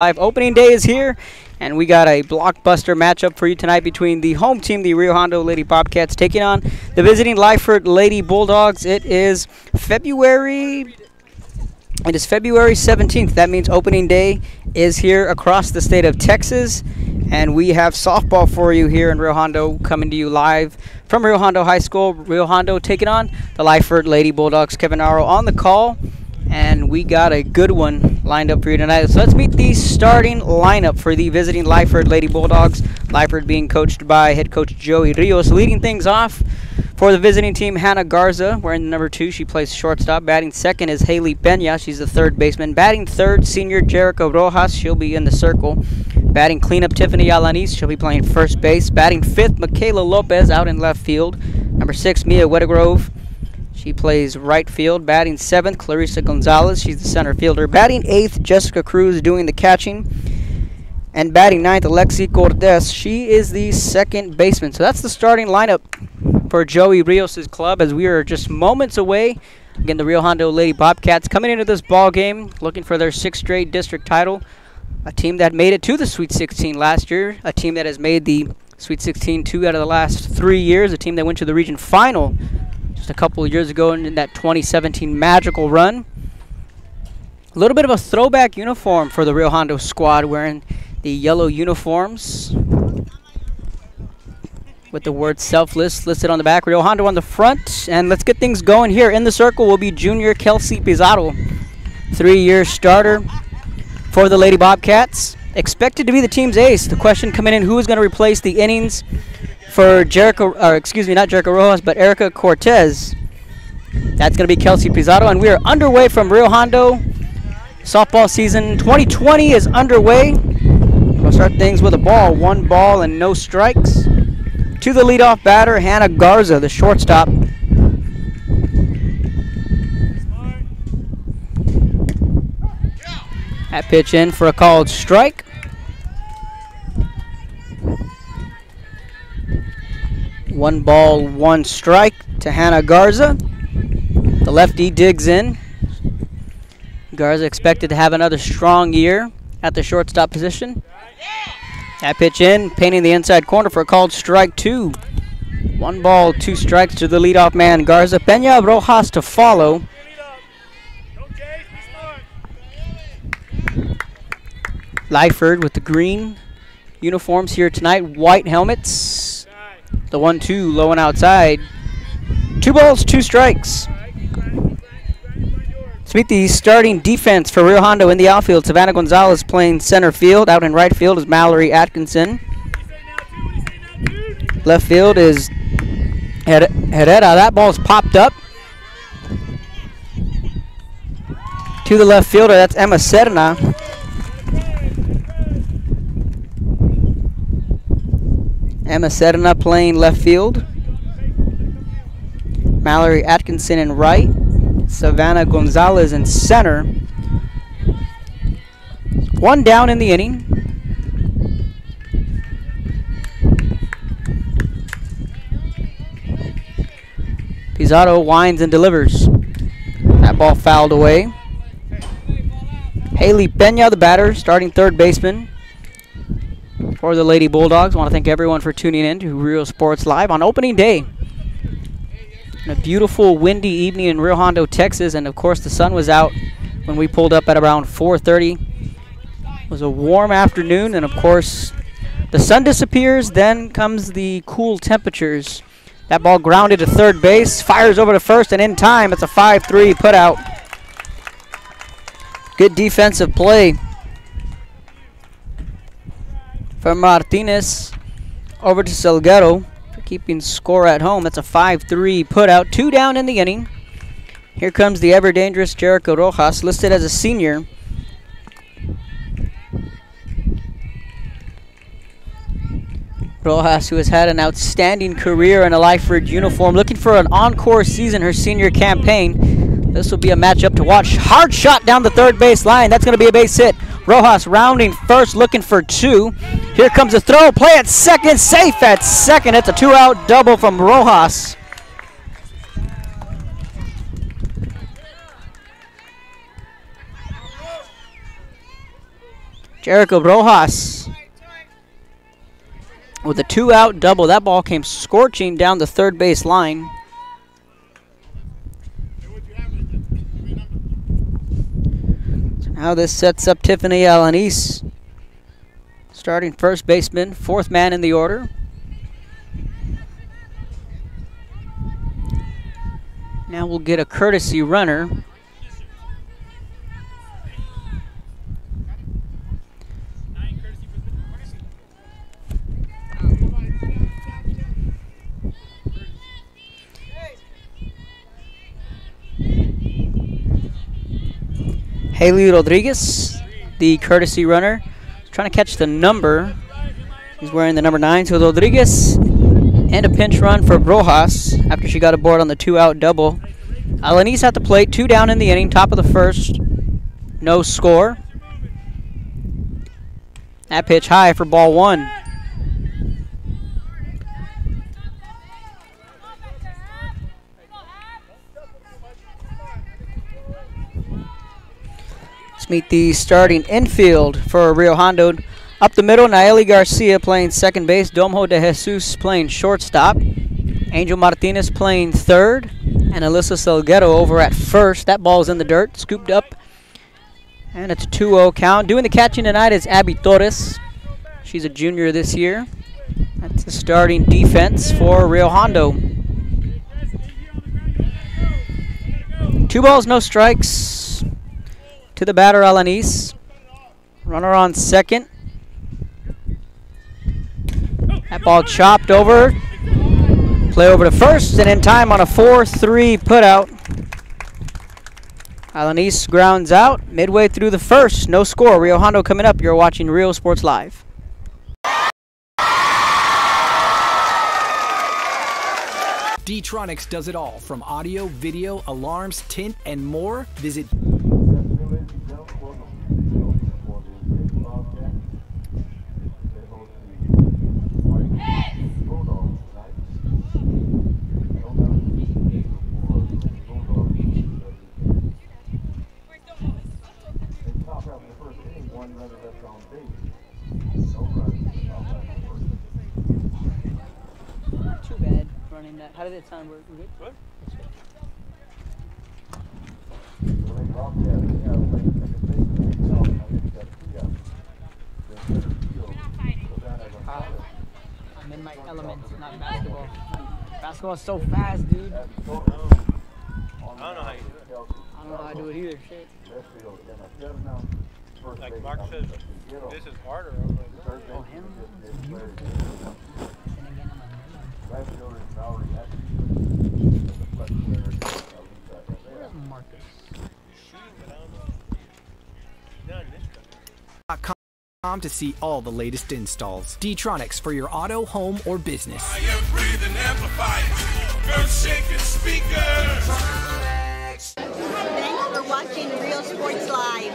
Live opening day is here, and we got a blockbuster matchup for you tonight between the home team, the Rio Hondo Lady Bobcats, taking on the visiting Lyford Lady Bulldogs. It is February 17th. That means opening day is here across the state of Texas, and we have softball for you here in Rio Hondo, coming to you live from Rio Hondo High School. Rio Hondo taking on the Lyford Lady Bulldogs. Kevin Arrow on the call, and we got a good one lined up for you tonight. So let's meet the starting lineup for the visiting Lyford Lady Bulldogs. Lyford being coached by head coach Joey Rios. Leading things off for the visiting team, Hannah Garza, wearing the number 2. She plays shortstop. Batting second is Haley Pena. She's the third baseman. Batting third, senior Jericho Rojas. She'll be in the circle. Batting cleanup, Tiffany Alanis. She'll be playing first base. Batting fifth, Michaela Lopez out in left field. Number 6, Mia Weddegrove. She plays right field. Batting seventh, Clarissa Gonzalez. She's the center fielder. Batting eighth, Jessica Cruz doing the catching. And batting ninth, Alexi Cortez. She is the second baseman. So that's the starting lineup for Joey Rios' club, as we are just moments away. Again, the Rio Hondo Lady Bobcats coming into this ball game looking for their 6th straight district title. A team that made it to the Sweet 16 last year. A team that has made the Sweet 16 2 out of the last 3 years. A team that went to the region final just a couple of years ago in that 2017 magical run. A little bit of a throwback uniform for the Rio Hondo squad, wearing the yellow uniforms with the word selfless listed on the back. Rio Hondo on the front, and let's get things going here. In the circle will be junior Kelsey Pizarro, 3-year starter for the Lady Bobcats. Expected to be the team's ace. The question coming in, who is going to replace the innings for not Jericho Rojas, but Erica Cortez. That's going to be Kelsey Pizarro, and we are underway from Rio Hondo. Softball season 2020 is underway. We'll start things with a ball. 1 ball and no strikes. To the leadoff batter, Hannah Garza, the shortstop. That pitch in for a called strike. 1 ball, 1 strike to Hannah Garza. The lefty digs in. Garza expected to have another strong year at the shortstop position. That pitch in, painting the inside corner for a called strike 2. 1 ball, 2 strikes to the leadoff man, Garza. Pena Rojas to follow. Lyford with the green uniforms here tonight, white helmets. The 1-2 low and outside. 2 balls, 2 strikes. Let's meet the starting defense for Rio Hondo in the outfield. Savannah Gonzalez playing center field. Out in right field is Mallory Atkinson. Left field is Herrera. That ball's popped up to the left fielder. That's Emma Serna. Emma Serna playing left field. Mallory Atkinson in right. Savannah Gonzalez in center. 1 down in the inning. Pizarro winds and delivers. That ball fouled away. Haley Pena, the batter, starting third baseman for the Lady Bulldogs. I want to thank everyone for tuning in to Rio Sports Live on opening day. A beautiful windy evening in Rio Hondo, Texas, and of course the sun was out when we pulled up at around 4:30. It was a warm afternoon, and of course the sun disappears, then comes the cool temperatures. That ball grounded to third base, fires over to first, and in time it's a 5-3 putout. Good defensive play from Martinez over to Salguero. Keeping score at home. That's a 5-3 putout. 2 down in the inning. Here comes the ever dangerous Jericho Rojas, listed as a senior. Rojas, who has had an outstanding career in a Lyford uniform, looking for an encore season her senior campaign. This will be a matchup to watch. Hard shot down the third base line. That's going to be a base hit. Rojas rounding first, looking for 2. Here comes a throw. Play at second. Safe at second. It's a 2-out double from Rojas. Jericho Rojas with a 2-out double. That ball came scorching down the third base line. So now this sets up Tiffany Alanis, starting first baseman, fourth man in the order. Now we'll get a courtesy runner. Haley Rodriguez, the courtesy runner, trying to catch the number. He's wearing the number 9. So Rodriguez, and a pinch run for Rojas after she got aboard on the 2-out double. Alanis at the plate, 2 down in the inning, top of the first. No score. That pitch high for ball 1. Let's meet the starting infield for Rio Hondo. Up the middle, Nayeli Garcia playing second base. Domo de Jesus playing shortstop. Angel Martinez playing third. And Alyssa Salguero over at first. That ball's in the dirt, scooped up. And it's a 2-0 count. Doing the catching tonight is Abby Torres. She's a junior this year. That's the starting defense for Rio Hondo. 2 balls, no strikes to the batter, Alanis. Runner on second. That ball chopped over. Play over to first, and in time on a 4-3 putout. Alanis grounds out midway through the first. No score. Rio Hondo coming up. You're watching Rio Sports Live. D-Tronics does it all, from audio, video, alarms, tint, and more. Visit Too bad running that. How did it sound? We're good? What? I'm in my element, not basketball. Basketball is so fast, dude. I don't know how you do it. I don't know how I do it either. Shit. Like Mark says, this is harder. I'm like, Oh, him? Where's Marcus? .com to see all the latest installs. D-Tronics for your auto, home, or business. I am breathing amplifiers, earth-shaking speakers. Thanks for watching Rio Sports Live.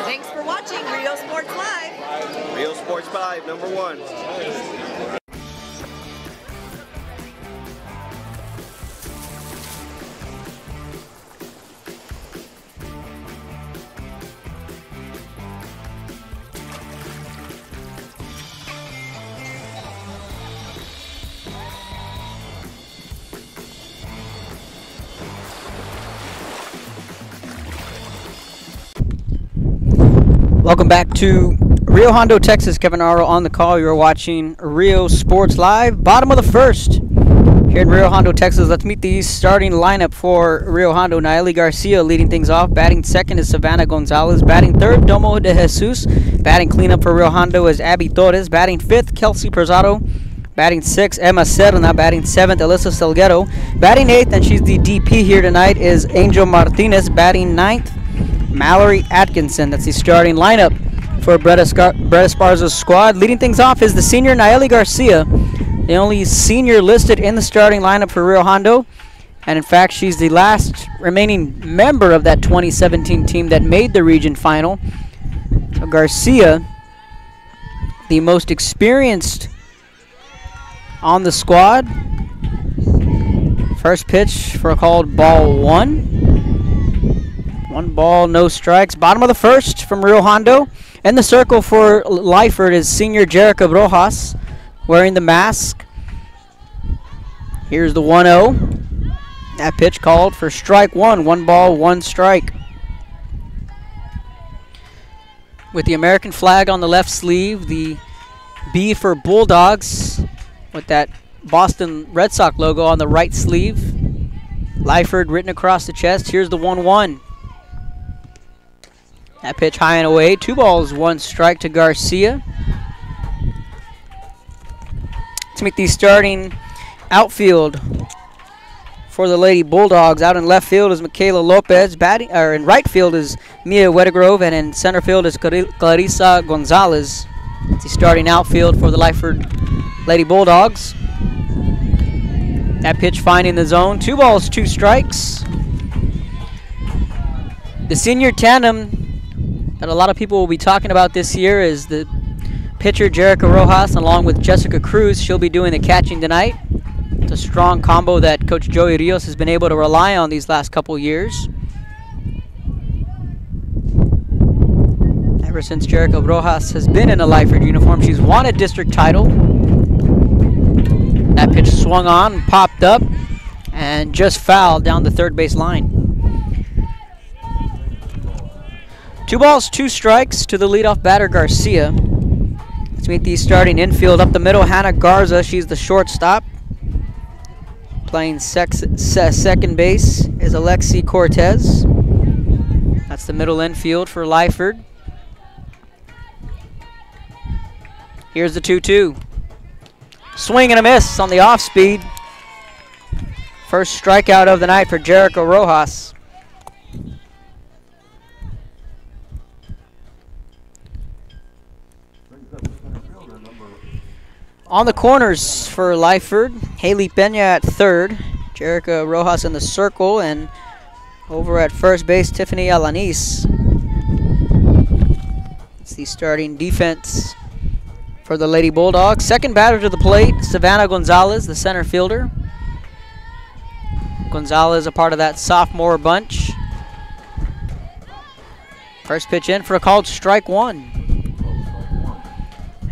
Thanks for watching Rio Sports Live. Rio Sports 5, number 1. Welcome back to Rio Hondo, Texas. Kevin Aro on the call. You're watching Rio Sports Live. Bottom of the first here in Rio Hondo, Texas. Let's meet the starting lineup for Rio Hondo. Nayeli Garcia leading things off. Batting second is Savannah Gonzalez. Batting third, Domo de Jesus. Batting cleanup for Rio Hondo is Abby Torres. Batting fifth, Kelsey Prezado. Batting sixth, Emma Serna. Batting seventh, Alyssa Salguero. Batting eighth, and she's the DP here tonight, is Angel Martinez. Batting ninth, Mallory Atkinson. That's the starting lineup for Bretta Esparza's squad. Leading things off is the senior Nayeli Garcia, the only senior listed in the starting lineup for Rio Hondo. And in fact, she's the last remaining member of that 2017 team that made the region final. So Garcia, the most experienced on the squad. First pitch for a called ball 1. 1 ball, no strikes. Bottom of the first from Rio Hondo. In the circle for Lyford is senior Jericho Rojas, wearing the mask. Here's the 1-0. That pitch called for strike one. 1 ball, 1 strike. With the American flag on the left sleeve, the B for Bulldogs with that Boston Red Sox logo on the right sleeve. Lyford written across the chest. Here's the 1-1. That pitch high and away. 2 balls, 1 strike to Garcia. Let's make the starting outfield for the Lady Bulldogs. Out in left field is Michaela Lopez. In right field is Mia Weddegrove, and in center field is Clarissa Gonzalez. It's the starting outfield for the Lyford Lady Bulldogs. That pitch finding the zone. 2 balls, 2 strikes. The senior tandem that a lot of people will be talking about this year is the pitcher Jericho Rojas along with Jessica Cruz. She'll be doing the catching tonight. It's a strong combo that Coach Joey Rios has been able to rely on these last couple years. Ever since Jericho Rojas has been in a Lyford uniform, she's won a district title. That pitch swung on, popped up, and just fouled down the third base line. 2 balls, 2 strikes to the leadoff batter, Garcia. Let's meet the starting infield. Up the middle, Hannah Garza. She's the shortstop. Playing second base is Alexi Cortez. That's the middle infield for Lyford. Here's the 2-2. Swing and a miss on the off speed. First strikeout of the night for Jericho Rojas. On the corners for Lyford, Haley Pena at third, Jericho Rojas in the circle, and over at first base, Tiffany Alanis. It's the starting defense for the Lady Bulldogs. Second batter to the plate, Savannah Gonzalez, the center fielder. Gonzalez a part of that sophomore bunch. First pitch in for a called strike 1.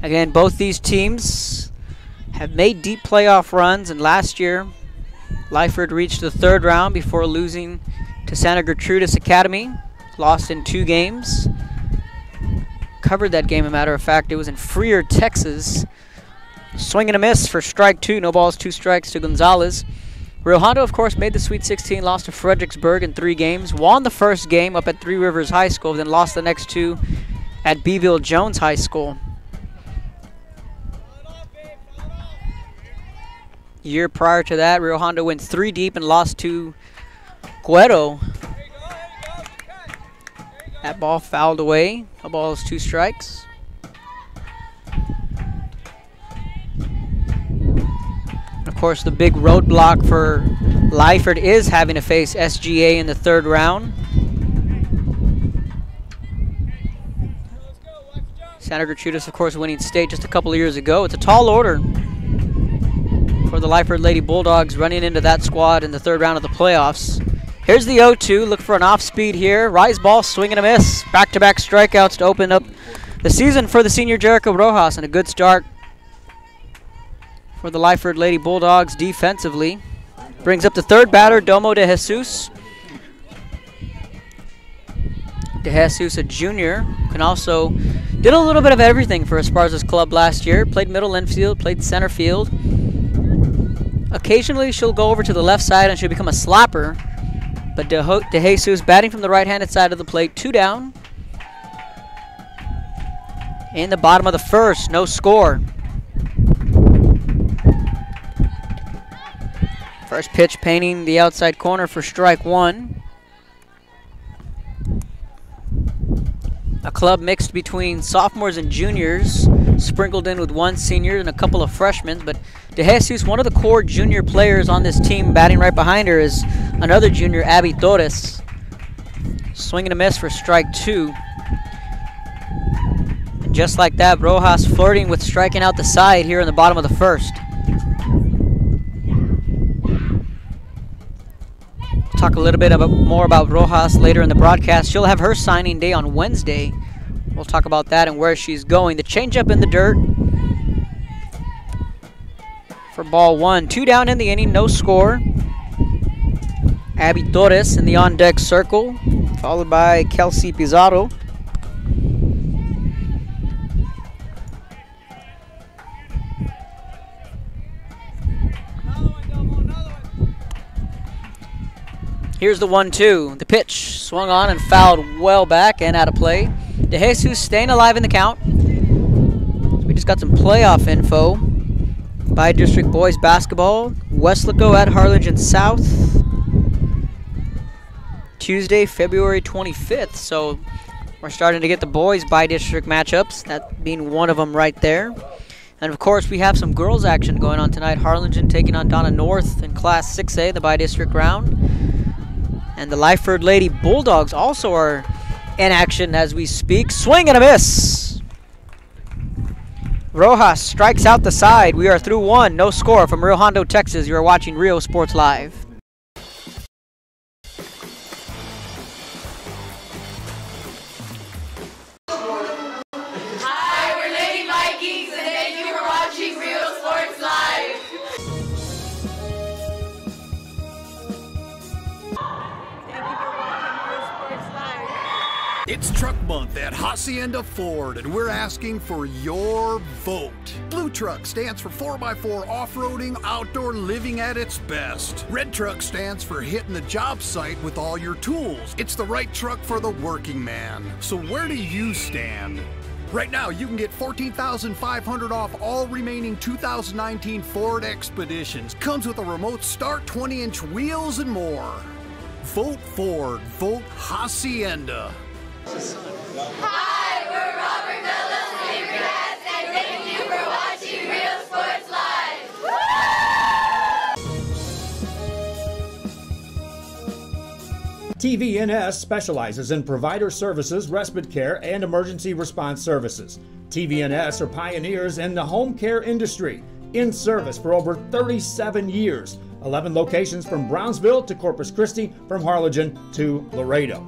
Again, both these teams have made deep playoff runs, and last year Lyford reached the 3rd round before losing to Santa Gertrudis Academy. Lost in 2 games. Covered that game, a matter of fact. It was in Freer, Texas. Swing and a miss for strike 2. No balls, 2 strikes to Gonzalez. Rio Hondo, of course, made the Sweet 16, lost to Fredericksburg in 3 games. Won the first game up at Three Rivers High School, then lost the next 2 at Beeville Jones High School. Year prior to that, Rio Hondo went 3 deep and lost to Cuero. That ball fouled away. A ball is 2 strikes. Of course, the big roadblock for Lyford is having to face SGA in the 3rd round. Santa Gertrudis, of course, winning state just a couple of years ago. It's a tall order for the Lyford Lady Bulldogs running into that squad in the 3rd round of the playoffs. Here's the 0-2. Look for an off-speed here. Rise ball, swing and a miss. Back-to-back strikeouts to open up the season for the senior Jericho Rojas, and a good start for the Lyford Lady Bulldogs defensively. Brings up the 3rd batter, Domo de Jesus. De Jesus, a junior, can also did a little bit of everything for Esparza's club last year. Played middle infield, played center field. Occasionally she'll go over to the left side and she'll become a slapper. But De Jesus batting from the right-handed side of the plate. 2 down. In the bottom of the 1st, no score. First pitch painting the outside corner for strike 1. A club mixed between sophomores and juniors, sprinkled in with 1 senior and a couple of freshmen. But De Jesus, one of the core junior players on this team, batting right behind her is another junior, Abby Torres. Swing and a miss for strike 2. And just like that, Rojas flirting with striking out the side here in the bottom of the 1st. Talk a little bit more about Rojas later in the broadcast. She'll have her signing day on Wednesday We'll talk about that and where she's going. The changeup in the dirt for ball 1. 2 down in the inning, no score. Abby Torres in the on-deck circle, followed by Kelsey Pizarro. Here's the 1-2. The pitch swung on and fouled well back and out of play. De Jesus staying alive in the count. We just got some playoff info. By district boys basketball, Westlaco at Harlingen South. Tuesday, February 25th. So we're starting to get the boys by district matchups, that being one of them right there. And of course, we have some girls action going on tonight. Harlingen taking on Donna North in Class 6A, the by district round. And the Lyford Lady Bulldogs also are in action as we speak. Swing and a miss. Rojas strikes out the side. We are through 1, no score from Rio Hondo, Texas. You are watching Rio Sports Live. Hi, we're Lady Vikings, and thank you for watching Rio Sports Live. It's Truck Month at Hacienda Ford, and we're asking for your vote. Blue Truck stands for 4x4 off-roading, outdoor living at its best. Red Truck stands for hitting the job site with all your tools. It's the right truck for the working man. So where do you stand? Right now, you can get $14,500 off all remaining 2019 Ford Expeditions. Comes with a remote start, 20-inch wheels, and more. Vote Ford. Vote Hacienda. Hi, we're Robert Bella's favorite cats, and thank you for watching Rio Sports Live. TVNS specializes in provider services, respite care, and emergency response services. TVNS are pioneers in the home care industry, in service for over 37 years. 11 locations from Brownsville to Corpus Christi, from Harlingen to Laredo.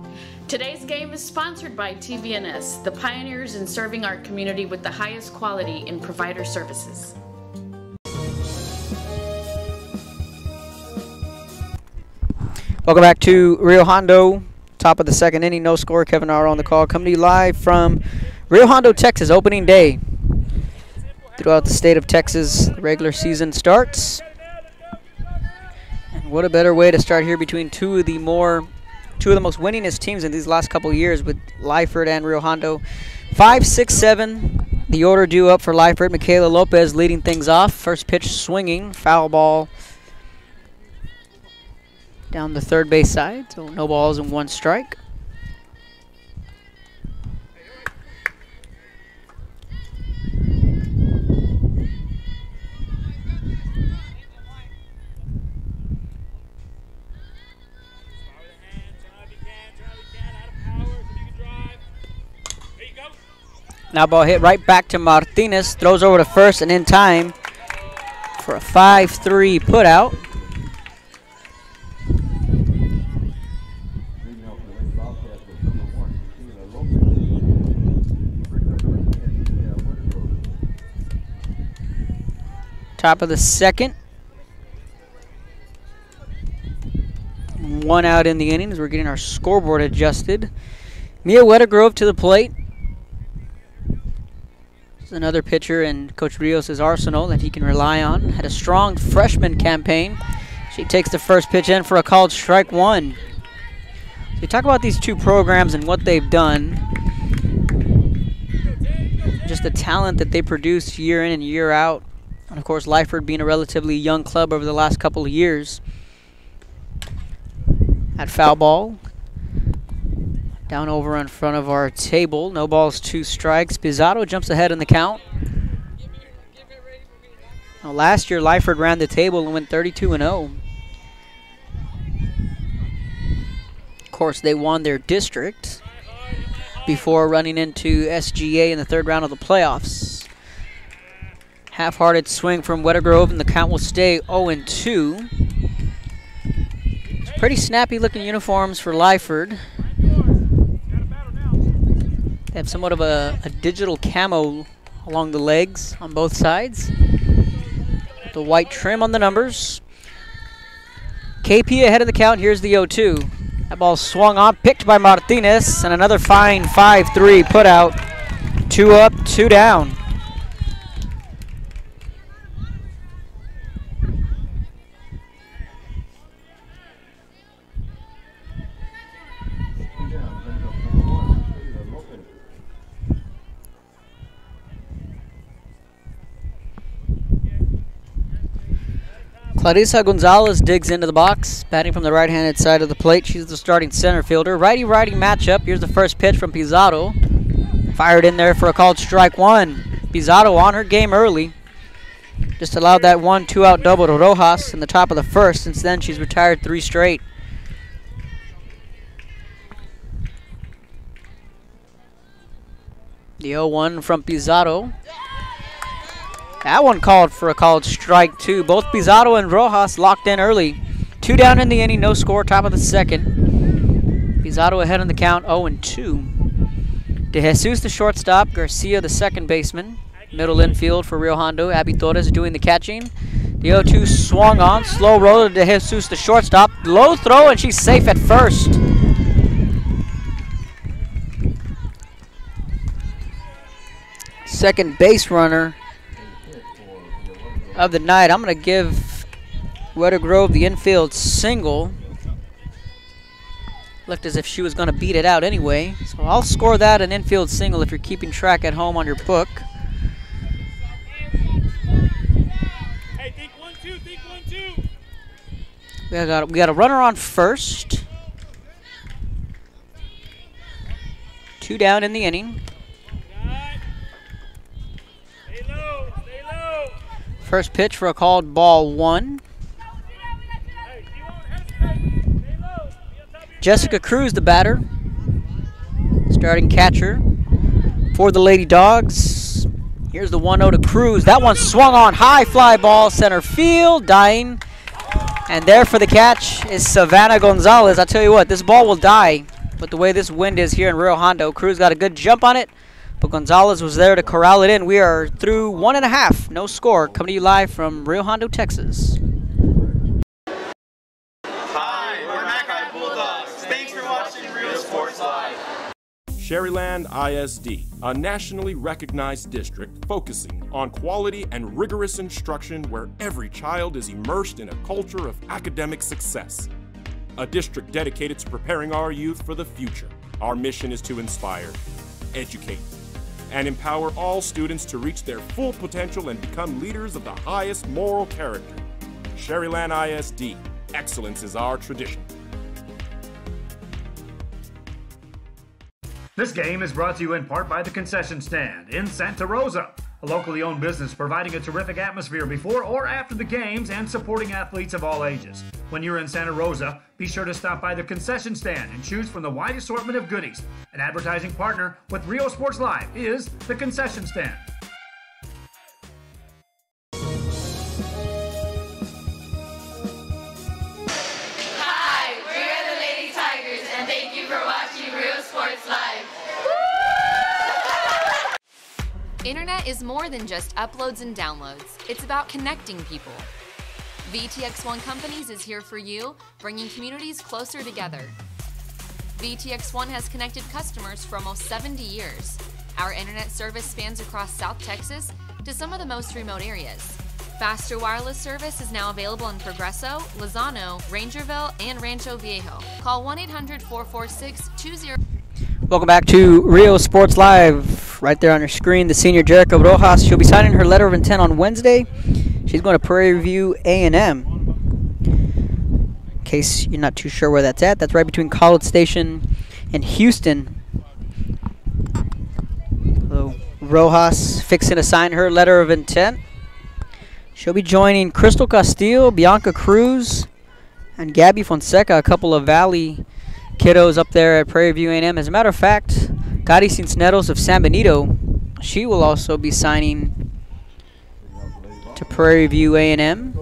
Today's game is sponsored by TVNS, the pioneers in serving our community with the highest quality in provider services. Welcome back to Rio Hondo. Top of the second inning, no score. Kevin R on the call. Coming to you live from Rio Hondo, Texas, opening day. Throughout the state of Texas, the regular season starts. And what a better way to start here between two of the most winningest teams in these last couple of years with Lyford and Rio Hondo. 5, 6, 7. The order due up for Lyford. Michaela Lopez leading things off. First pitch swinging. Foul ball down the third base side. So no balls and 1 strike. Now ball hit right back to Martinez. Throws over to first and in time for a 5-3 put out. Top of the second. 1 out in the inning as we're getting our scoreboard adjusted. Mia Wettergrove to the plate. Another pitcher in Coach Rios' arsenal that he can rely on. Had a strong freshman campaign. She takes the first pitch in for a called strike 1. So we talk about these two programs and what they've done. Just the talent that they produce year in and year out. And of course, Lyford being a relatively young club over the last couple of years. At foul ball. Down over in front of our table. No balls, 2 strikes. Pizarro jumps ahead in the count. Now, last year, Lyford ran the table and went 32-0. Of course, they won their district before running into SGA in the 3rd round of the playoffs. Half-hearted swing from Wettergrove, and the count will stay 0-2. Pretty snappy-looking uniforms for Lyford. They have somewhat of a digital camo along the legs on both sides. The white trim on the numbers. KP ahead of the count. Here's the 0-2. That ball swung on, picked by Martinez, and another fine 5-3 put out. 2 up, 2 down. Clarissa Gonzalez digs into the box, batting from the right-handed side of the plate. She's the starting center fielder. Righty-righty matchup. Here's the first pitch from Pizarro. Fired in there for a called strike one. Pizarro on her game early. Just allowed that 1-2 out double to Rojas in the top of the first. Since then, she's retired 3 straight. The 0-1 from Pizarro. That one called for a called strike two. Both Pizarro and Rojas locked in early. 2 down in the inning, no score, top of the second. Pizarro ahead on the count, 0-2. De Jesus, the shortstop. Garcia, the second baseman. Middle infield for Rio Hondo. Abby Torres doing the catching. The 0-2 swung on. Slow roll to De Jesus, the shortstop. Low throw, and she's safe at first. Second base runner of the night. I'm going to give Weather Grove the infield single. Looked as if she was going to beat it out anyway. So I'll score that an infield single if you're keeping track at home on your book. Hey, think 1-2, think 1-2. We got a runner on first. 2 down in the inning. First pitch for a called ball 1. Jessica Cruz, the batter. Starting catcher for the Lady Dogs. Here's the 1-0 to Cruz. That one swung on. High fly ball, center field, dying. And there for the catch is Savannah Gonzalez. I tell you what, this ball will die. But the way this wind is here in Rio Hondo, Cruz got a good jump on it. But Gonzalez was there to corral it in. We are through 1.5. No score. Coming to you live from Rio Hondo, Texas. Hi, we're Mackay Bulldogs. Thanks for watching Rio Sports Live. Sherryland ISD, a nationally recognized district focusing on quality and rigorous instruction where every child is immersed in a culture of academic success. A district dedicated to preparing our youth for the future. Our mission is to inspire, educate, and empower all students to reach their full potential and become leaders of the highest moral character. Sherryland ISD, excellence is our tradition. This game is brought to you in part by the Concession Stand in Santa Rosa, a locally owned business providing a terrific atmosphere before or after the games and supporting athletes of all ages. When you're in Santa Rosa, be sure to stop by the Concession Stand and choose from the wide assortment of goodies. An advertising partner with Rio Sports Live is the Concession Stand. Hi, we're the Lady Tigers, and thank you for watching Rio Sports Live. Internet is more than just uploads and downloads. It's about connecting people. VTX1 Companies is here for you, bringing communities closer together. VTX1 has connected customers for almost 70 years. Our internet service spans across South Texas to some of the most remote areas. Faster wireless service is now available in Progreso, Lozano, Rangerville, and Rancho Viejo. Call 1-800-446-20. Welcome back to Rio Sports Live. Right there on your screen, the senior Jericho Rojas. She'll be signing her letter of intent on Wednesday. She's going to Prairie View A&M. In case you're not too sure where that's at, that's right between College Station and Houston. So Rojas fixing to sign her letter of intent. She'll be joining Crystal Castillo, Bianca Cruz, and Gabby Fonseca, a couple of Valley kiddos up there at Prairie View A&M. As a matter of fact, Gary Cisneros of San Benito, she will also be signing to Prairie View A&M.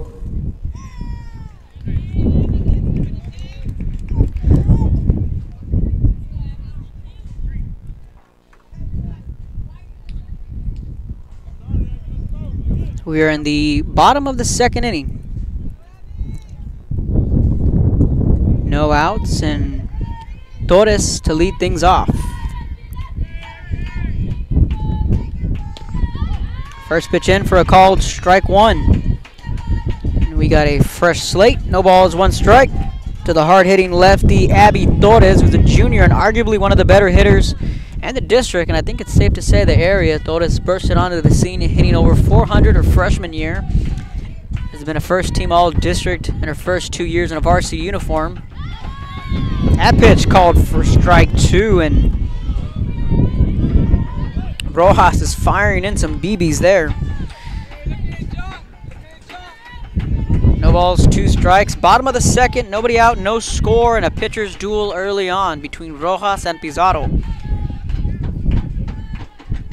We are in the bottom of the second inning. No outs and Torres to lead things off. First pitch in for a called strike one. And we got a fresh slate. No balls, one strike. To the hard-hitting lefty Abby Torres, who's a junior and arguably one of the better hitters in the district, and I think it's safe to say the area. Torres bursted onto the scene, hitting over 400 her freshman year. Has been a first-team All-District in her first 2 years in a varsity uniform. That pitch called for strike two, and Rojas is firing in some BBs there. No balls, two strikes. Bottom of the second, nobody out, no score, and a pitcher's duel early on between Rojas and Pizarro.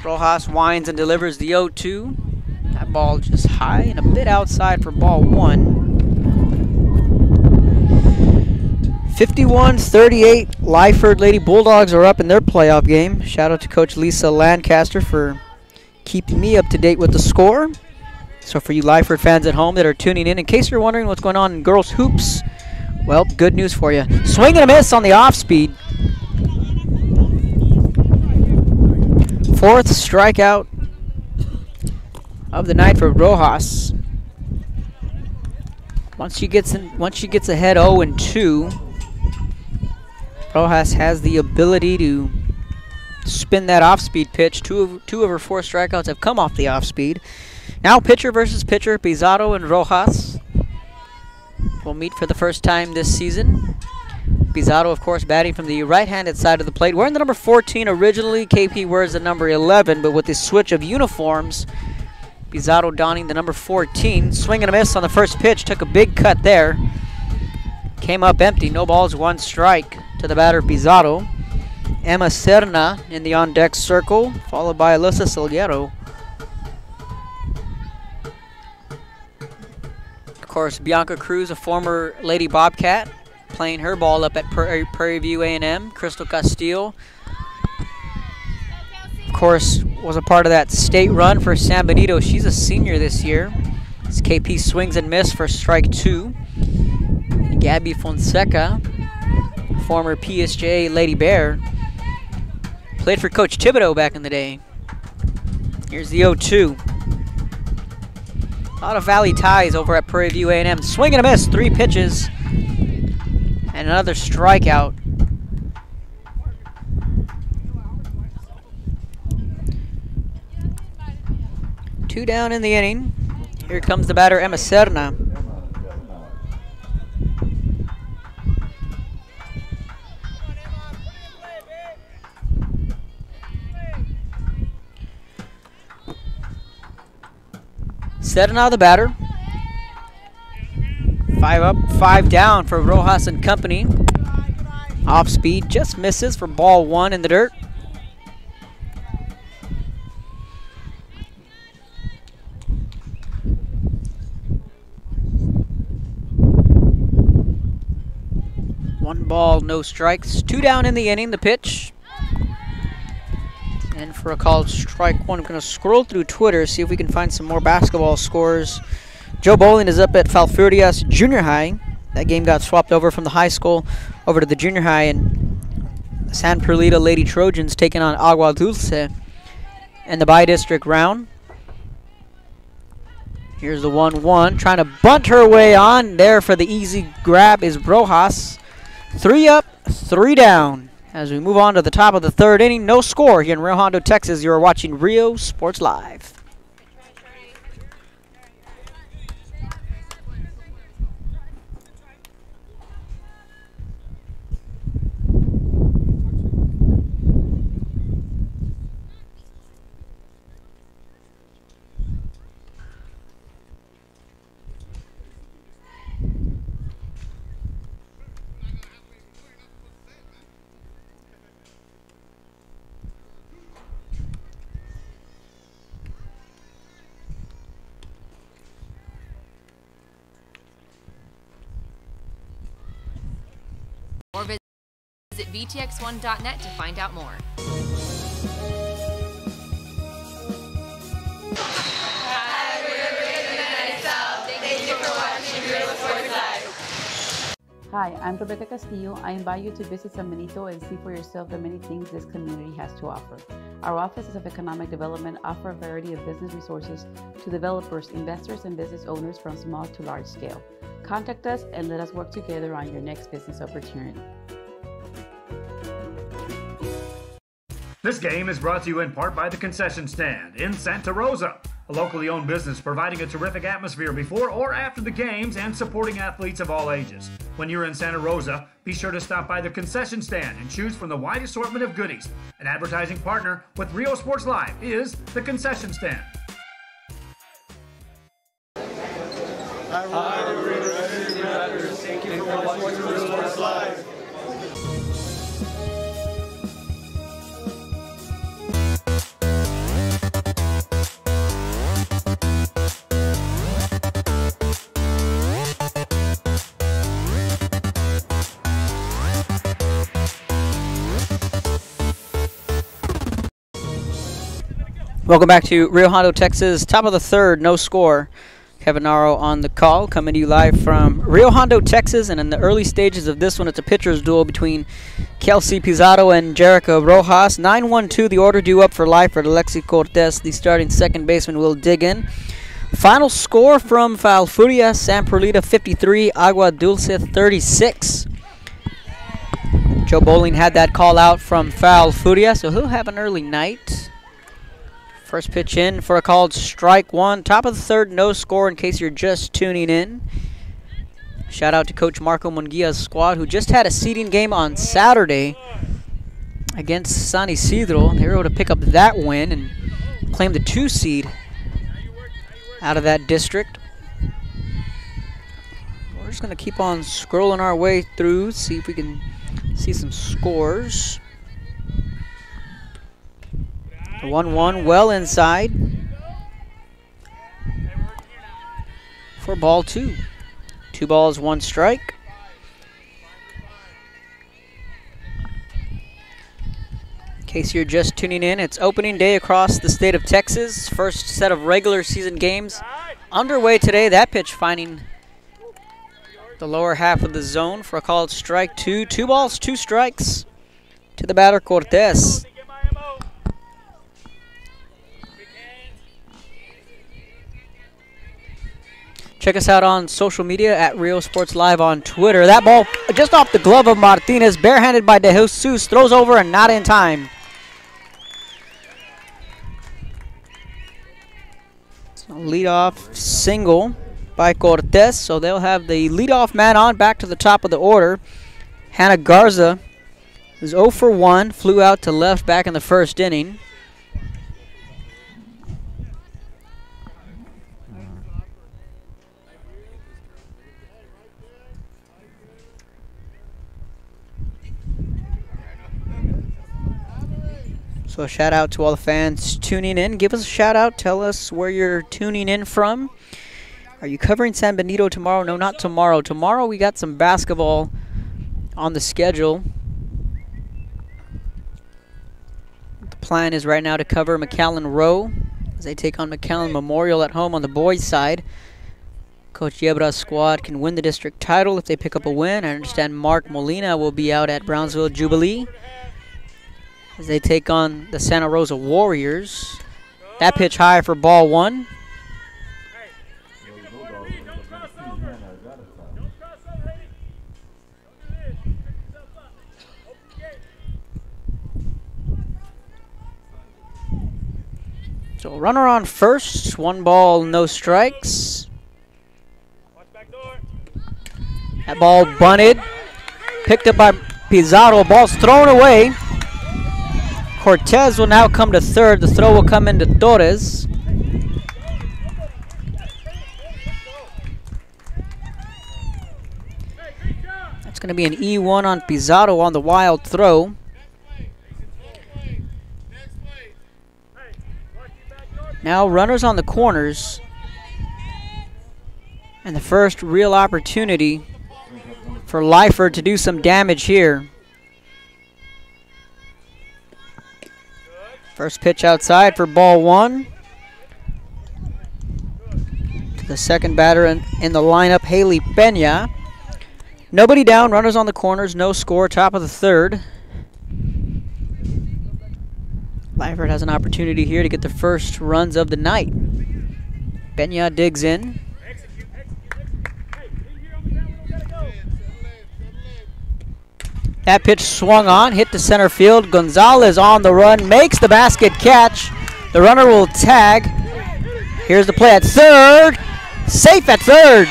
Rojas winds and delivers the 0-2. That ball just high and a bit outside for ball one. 51-38, Lyford Lady Bulldogs are up in their playoff game. Shout out to Coach Lisa Lancaster for keeping me up to date with the score. So for you Lyford fans at home that are tuning in case you're wondering what's going on in girls hoops, well, good news for you. Swing and a miss on the off speed. Fourth strikeout of the night for Rojas. Once she gets ahead 0-2, Rojas has the ability to spin that off-speed pitch. Two of her 4 strikeouts have come off the off-speed. Now pitcher versus pitcher, Pizarro and Rojas will meet for the first time this season. Pizarro, of course, batting from the right-handed side of the plate. Wearing the number 14 originally. KP wears the number 11, but with the switch of uniforms, Pizarro donning the number 14. Swing and a miss on the first pitch. Took a big cut there. Came up empty. No balls, 1 strike to the batter, Pizarro. Emma Serna in the on-deck circle, followed by Alyssa Silguero. Of course, Bianca Cruz, a former Lady Bobcat, playing her ball up at Prairie View A&M. Crystal Castillo, of course, was a part of that state run for San Benito. She's a senior this year. As KP swings and misses for strike 2. And Gabby Fonseca, former PSJ Lady Bear, played for Coach Thibodeau back in the day. Here's the 0-2. A lot of Valley ties over at Prairie View A&M. Swing and a miss, 3 pitches. And another strikeout. Two down in the inning. Here comes the batter, Emma Serna. Serna the batter. 5 up, 5 down for Rojas and company. Off speed, just misses for ball 1 in the dirt. One ball, no strikes. 2 down in the inning, the pitch. And for a called strike 1, I'm going to scroll through Twitter, see if we can find some more basketball scores. Joe Bowling is up at Falfurrias Junior High. That game got swapped over from the high school over to the junior high, and San Perlita Lady Trojans taking on Agua Dulce in the bi-district round. Here's the 1-1, trying to bunt her way on. There for the easy grab is Rojas. 3 up, 3 down. As we move on to the top of the 3rd inning, no score here in Rio Hondo, Texas. You are watching Rio Sports Live. Or visit vtx1.net to find out more. I will Hi, I'm Rebecca Castillo. I invite you to visit San Benito and see for yourself the many things this community has to offer. Our offices of economic development offer a variety of business resources to developers, investors, and business owners from small to large scale. Contact us and let us work together on your next business opportunity. This game is brought to you in part by the Concession Stand in Santa Rosa, a locally owned business providing a terrific atmosphere before or after the games and supporting athletes of all ages. When you're in Santa Rosa, be sure to stop by the Concession Stand and choose from the wide assortment of goodies. An advertising partner with Rio Sports Live is the Concession Stand. Hi, thank you for watching Rio Sports Live. Welcome back to Rio Hondo, Texas. Top of the third, no score. Kevin Naro on the call, coming to you live from Rio Hondo, Texas. And in the early stages of this one, it's a pitcher's duel between Kelsey Pizarro and Jericho Rojas. 9-1-2, the order due up for Lyford. Alexi Cortez, the starting second baseman, will dig in. Final score from Falfuria, San Perlita 53, Agua Dulce 36. Joe Bowling had that call out from Falfuria, so he'll have an early night. First pitch in for a called strike one. Top of the third, no score in case you're just tuning in. Shout out to Coach Marco Munguia's squad, who just had a seeding game on Saturday against San Isidro. They were able to pick up that win and claim the 2 seed out of that district. We're just going to keep on scrolling our way through, see if we can see some scores. 1-1, well inside for ball 2. 2 balls, 1 strike. In case you're just tuning in, it's opening day across the state of Texas. First set of regular season games underway today. That pitch finding the lower half of the zone for a called strike 2. 2 balls, 2 strikes to the batter, Cortez. Check us out on social media at Rio Sports Live on Twitter. That ball just off the glove of Martinez, barehanded by De Jesus, throws over and not in time. So leadoff single by Cortez, so they'll have the leadoff man on back to the top of the order. Hannah Garza, who's 0 for 1, flew out to left back in the first inning. So a shout out to all the fans tuning in. Give us a shout out. Tell us where you're tuning in from. Are you covering San Benito tomorrow? No, not tomorrow. Tomorrow we got some basketball on the schedule. The plan is right now to cover McAllen Row as they take on McAllen Memorial at home on the boys' side. Coach Yebra's squad can win the district title if they pick up a win. I understand Mark Molina will be out at Brownsville Jubilee as they take on the Santa Rosa Warriors. That pitch high for ball 1. So runner on first, 1 ball, no strikes. That ball bunted, picked up by Pizarro, ball's thrown away. Cortez will now come to third. The throw will come into Torres. That's going to be an E1 on Pizarro on the wild throw. Now runners on the corners. And the first real opportunity for Lyford to do some damage here. First pitch outside for ball 1. To the second batter in the lineup, Haley Pena. Nobody down, runners on the corners, no score, top of the third. Lyford has an opportunity here to get the first runs of the night. Benya digs in. That pitch swung on, hit to center field. Gonzalez on the run, makes the basket catch. The runner will tag. Here's the play at third. Safe at third.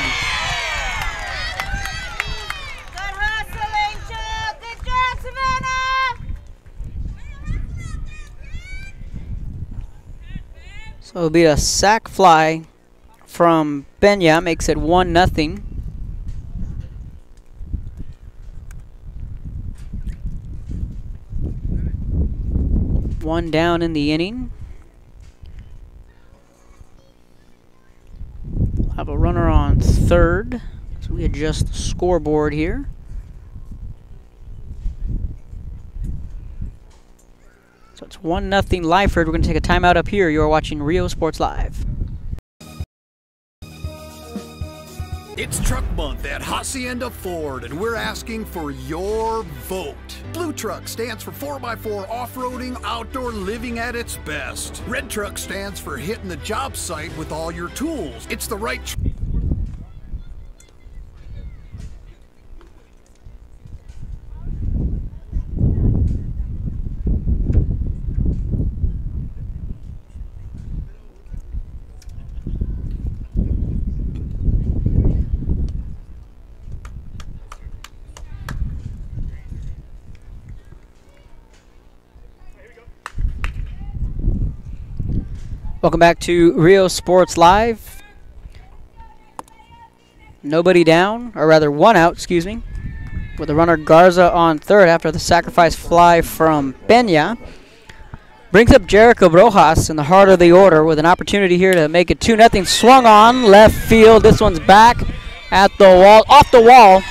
So it'll be a sac fly from Benya, makes it 1-0. One down in the inning. We'll have a runner on third. So we adjust the scoreboard here. So it's 1-0 Lyford. We're going to take a timeout up here. You're watching Rio Sports Live. It's Truck Month at Hacienda Ford, and we're asking for your vote. Blue Truck stands for 4x4 off-roading, outdoor living at its best. Red Truck stands for hitting the job site with all your tools. It's the right Welcome back to Rio Sports Live. Nobody down, or rather one out, excuse me, with the runner Garza on third after the sacrifice fly from Benya. Brings up Jericho Rojas in the heart of the order with an opportunity here to make it 2-0. Swung on, left field. This one's back at the wall, off the wall.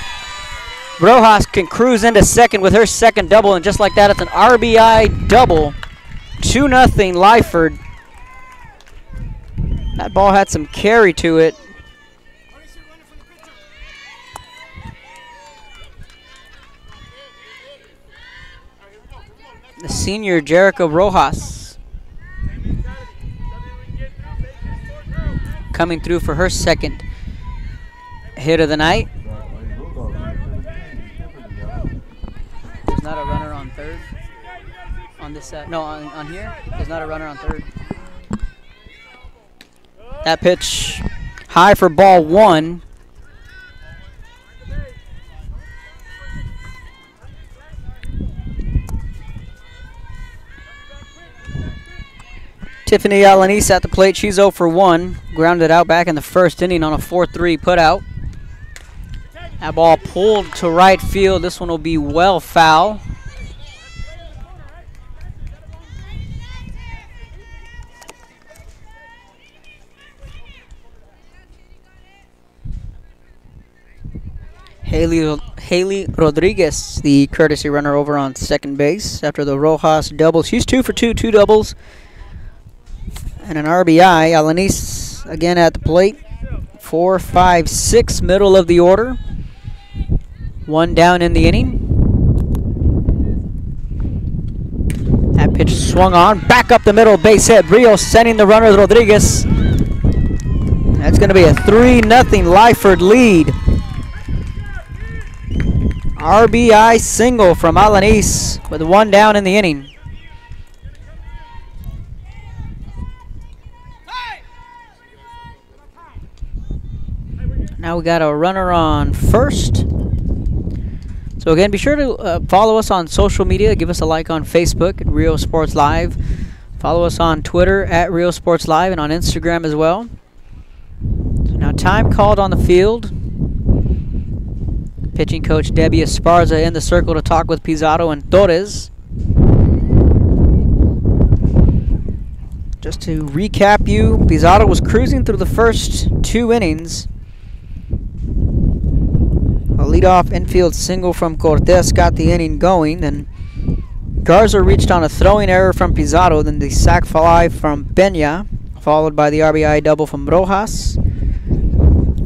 Rojas can cruise into second with her second double, and just like that, it's an RBI double. 2-0 Lyford. That ball had some carry to it. The senior Jericho Rojas coming through for her second hit of the night. There's not a runner on third on this side. No, on here. There's not a runner on third. That pitch high for ball one. Tiffany Alanis at the plate. She's 0 for 1. Grounded out back in the first inning on a 4-3 putout. That ball pulled to right field. This one will be well foul. Haley Rodriguez, the courtesy runner over on second base after the Rojas double. She's 2 for 2, 2 doubles, and an RBI. Alanis again at the plate. 4, 5, 6, middle of the order. One down in the inning. That pitch swung on, back up the middle, base hit. Rios sending the runner Rodriguez. That's going to be a 3-0 Lyford lead. RBI single from Alanis with one down in the inning. Now we got a runner on first. So again, be sure to follow us on social media. Give us a like on Facebook at Rio Sports Live. Follow us on Twitter at Rio Sports Live and on Instagram as well. So now time called on the field. Pitching coach Debbie Esparza in the circle to talk with Pizarro and Torres. Just to recap you, Pizarro was cruising through the first 2 innings. A leadoff infield single from Cortez got the inning going. Then Garza reached on a throwing error from Pizarro. Then the sac fly from Benya, followed by the RBI double from Rojas.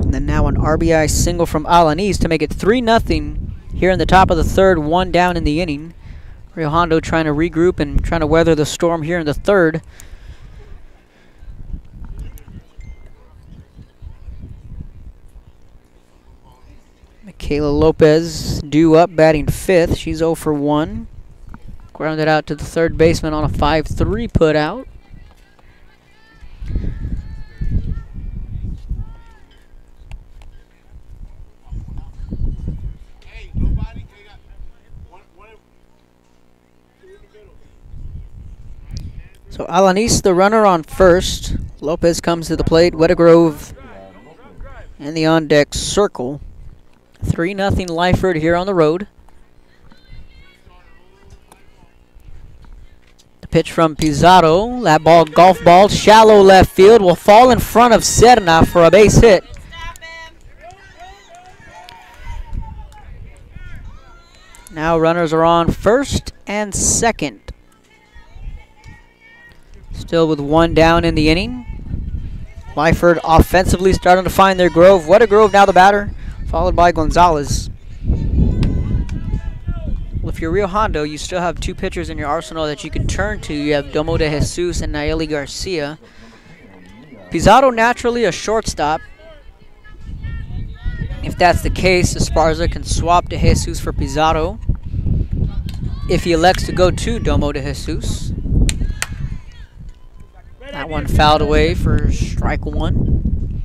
And then now an RBI single from Alanis to make it 3-0 here in the top of the third, 1 down in the inning. Rio Hondo trying to regroup and trying to weather the storm here in the third. Michaela Lopez due up, batting 5th. She's 0 for 1. Grounded out to the third baseman on a 5-3 put out. So Alanis, the runner on first. Lopez comes to the plate. Wettergrove in the on-deck circle. 3-0 Lyford here on the road. The pitch from Pizarro. That ball, golf ball, shallow left field, will fall in front of Serna for a base hit. Now runners are on first and second. Still with 1 down in the inning. Lyford offensively starting to find their groove. Wettergrove now the batter, followed by Gonzalez. Well, if you're Rio Hondo, you still have 2 pitchers in your arsenal that you can turn to. You have Domo de Jesus and Nayeli Garcia. Pizarro naturally a shortstop. If that's the case, Esparza can swap de Jesus for Pizarro if he elects to go to Domo de Jesus. That one fouled away for strike 1.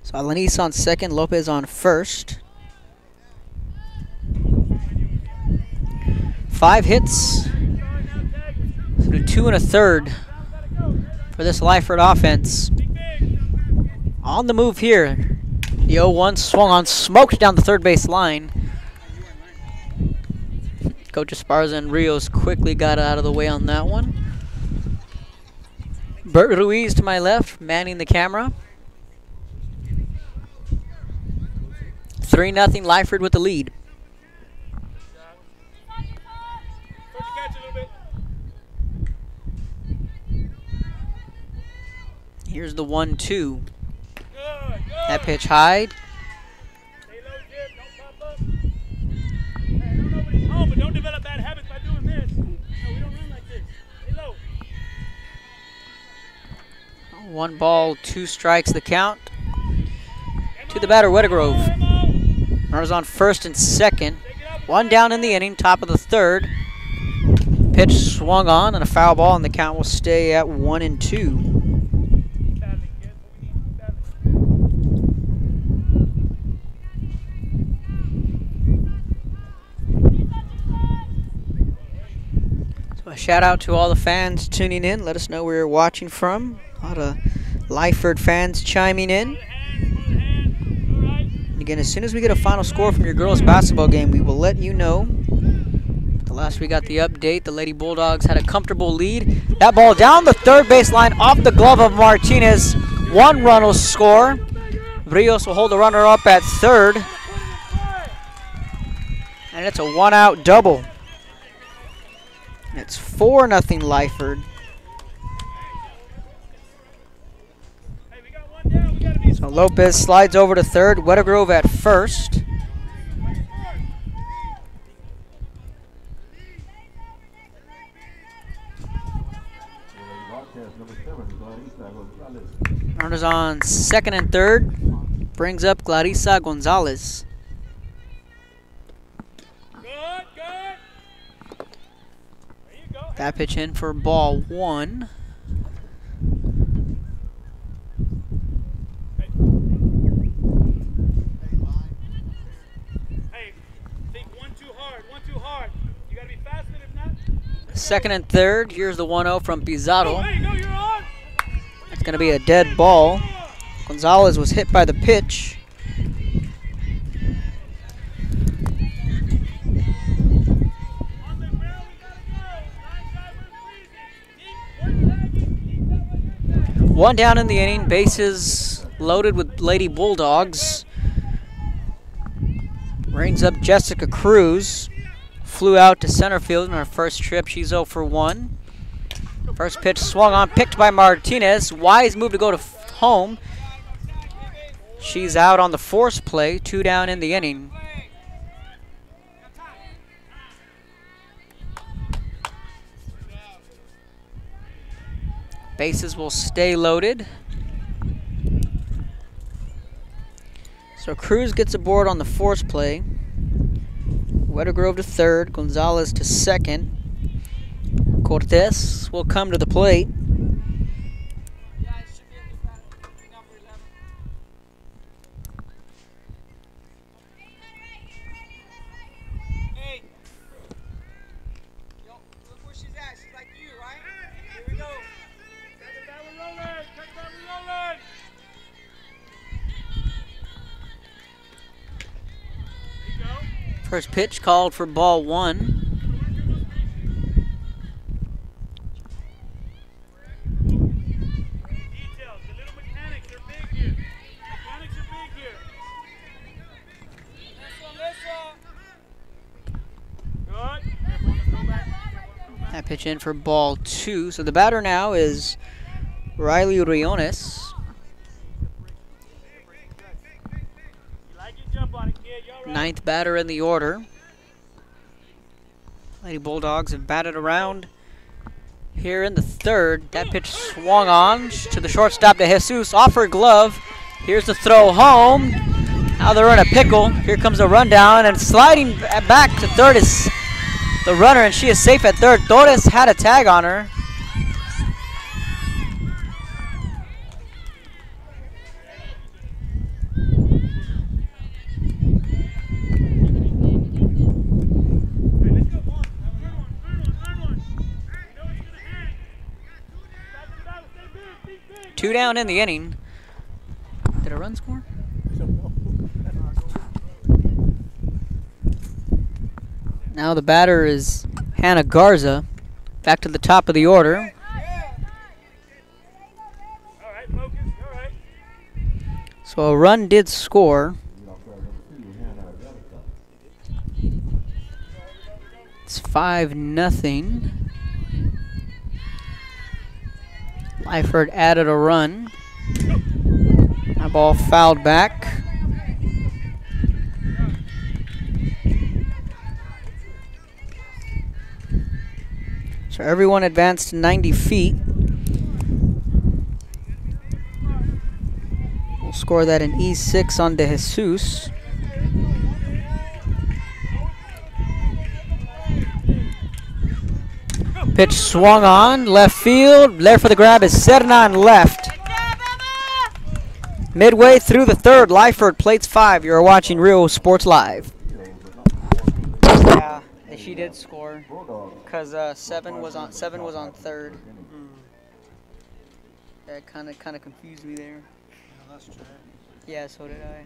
So Alanis on second, Lopez on first. 5 hits through 2 1/3 for this Lyford offense. On the move here. The 0-1 swung on, smoked down the third base line. Coach Esparza and Rios quickly got out of the way on that one. Bert Ruiz to my left, manning the camera. 3-0 Lyford with the lead. Here's the 1-2. That pitch high. But don't develop bad habits by doing this. No, we don't run like this. Stay low. 1 ball, 2 strikes the count. To the batter, Wettergrove. Runners on first and second. 1 down in the inning, top of the third. Pitch swung on and a foul ball, and the count will stay at 1-2. A shout out to all the fans tuning in. Let us know where you're watching from. A lot of Lyford fans chiming in. And again, as soon as we get a final score from your girls' basketball game, we will let you know. The last we got the update, the Lady Bulldogs had a comfortable lead. That ball down the third base line off the glove of Martinez. 1 run will score. Rios will hold the runner up at third. And it's a 1-out double. It's 4-0 Lyford. So Lopez slides over to third. Wettergrove at first. Runners on second and third. Brings up Clarissa Gonzalez. That pitch in for ball 1. Hey, think one too hard. You gotta be faster if not. Second and third. Here's the 1-0 from Pizarro. Oh, hey, no, you're on. It's going to be a dead ball. Gonzalez was hit by the pitch. One down in the inning, bases loaded with Lady Bulldogs. Brings up Jessica Cruz. Flew out to center field in her first trip. She's 0 for 1. First pitch swung on, picked by Martinez. Wise move to go to home. She's out on the force play, 2 down in the inning. Bases will stay loaded. So Cruz gets aboard on the force play. Wettergrove to third, Gonzalez to second. Cortez will come to the plate. First pitch called for ball 1. That pitch in for ball 2. So the batter now is Riley Riones. Ninth batter in the order. Lady Bulldogs have batted around here in the third. That pitch swung on to the shortstop to Jesus. Offered glove. Here's the throw home. Now they're in a pickle. Here comes a rundown, and sliding back to third is the runner, and she is safe at third. Torres had a tag on her. Two down in the inning. Did a run score? I don't know. Now the batter is Hannah Garza. Back to the top of the order. So a run did score. It's 5-0. Lyford added a run. That ball fouled back. So everyone advanced 90 feet. We'll score that in E6 on De Jesus. Pitch swung on, left field. There for the grab is set on left. Midway through the third, Lyford plates 5. You're watching Real Sports Live. Yeah, she did score because 7 was on third. That kind of confused me there. Yeah, so did I.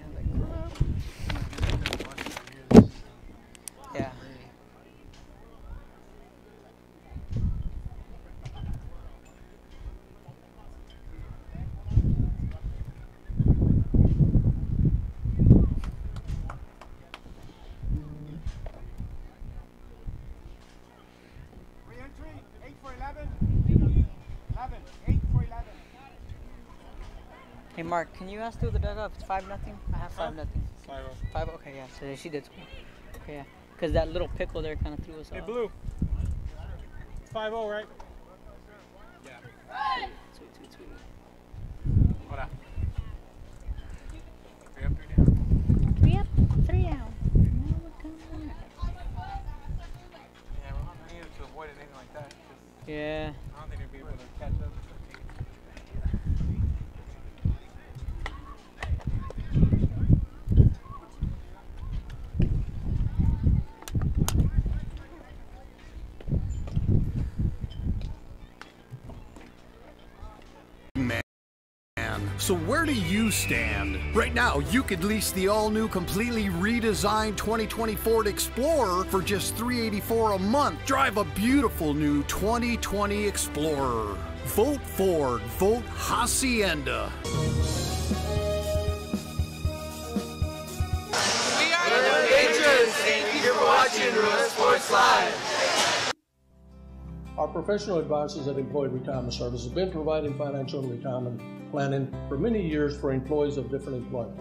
Yeah. Hey Mark, can you ask through the dugout if it's 5-0? I have 5-0. 5-0. Okay, yeah. So she did score. Okay, yeah. Because that little pickle there kind of threw us off. Hey, Blue. 5-0, right? Yeah. Sweet. What up? 3 up, 3 down. Yeah, we're not needed to avoid anything like that. Yeah. I don't think they'd be able to catch up. So where do you stand? Right now, you could lease the all-new, completely redesigned 2020 Ford Explorer for just $384 a month. Drive a beautiful new 2020 Explorer. Vote Ford. Vote Hacienda. We are the Patriots. Thank you for watching Real Sports Live. Our professional advisors at Employee Retirement Service have been providing financial and retirement planning for many years for employees of different employment.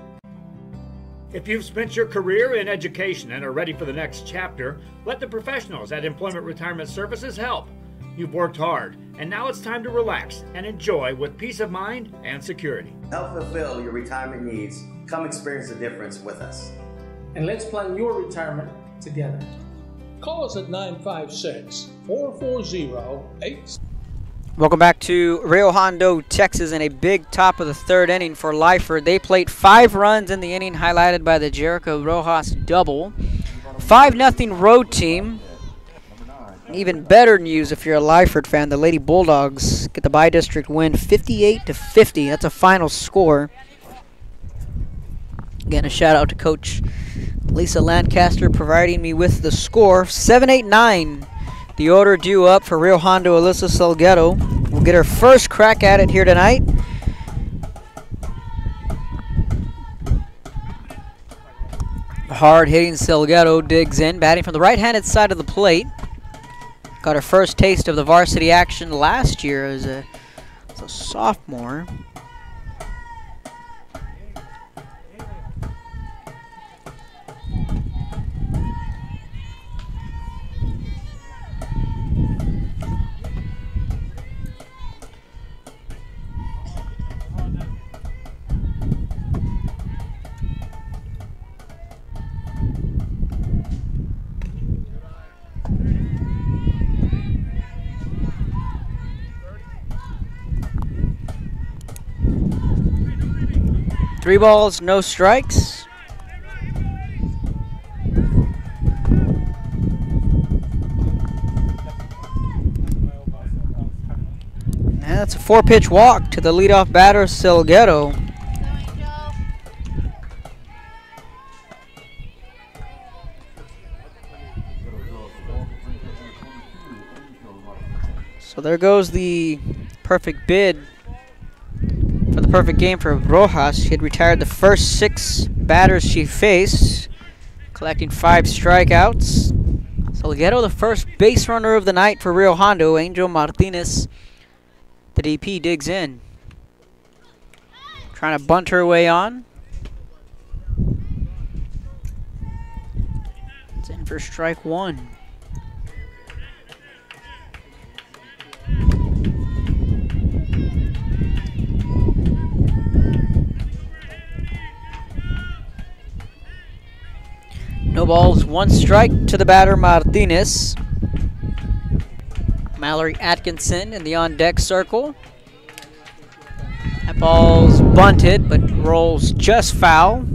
If you've spent your career in education and are ready for the next chapter, let the professionals at Employment Retirement Services help. You've worked hard, and now it's time to relax and enjoy with peace of mind and security. Help fulfill your retirement needs. Come experience the difference with us. And let's plan your retirement together. Call us at 956-440-8. Welcome back to Rio Hondo, Texas, in a big top of the third inning for Lyford. They played 5 runs in the inning, highlighted by the Jericho Rojas double. 5-0 road team. Even better news if you're a Lyford fan, the Lady Bulldogs get the by-district win 58-50. That's a final score. Again, a shout out to Coach Lisa Lancaster providing me with the score. 7-8-9. The order due up for Rio Hondo. Alyssa Salguero will get her first crack at it here tonight. Hard-hitting Salguero digs in, batting from the right-handed side of the plate. Got her first taste of the varsity action last year as a sophomore. Three balls, no strikes. And that's a 4-pitch walk to the leadoff batter, Salguero. So there goes the perfect bid. For the perfect game for Rojas. She had retired the first 6 batters she faced, collecting 5 strikeouts. Salguero, the first base runner of the night for Rio Hondo. Angel Martinez, the DP, digs in. Trying to bunt her way on. It's in for strike 1. No balls, 1 strike to the batter, Martinez. Mallory Atkinson in the on-deck circle. That ball's bunted, but rolls just foul.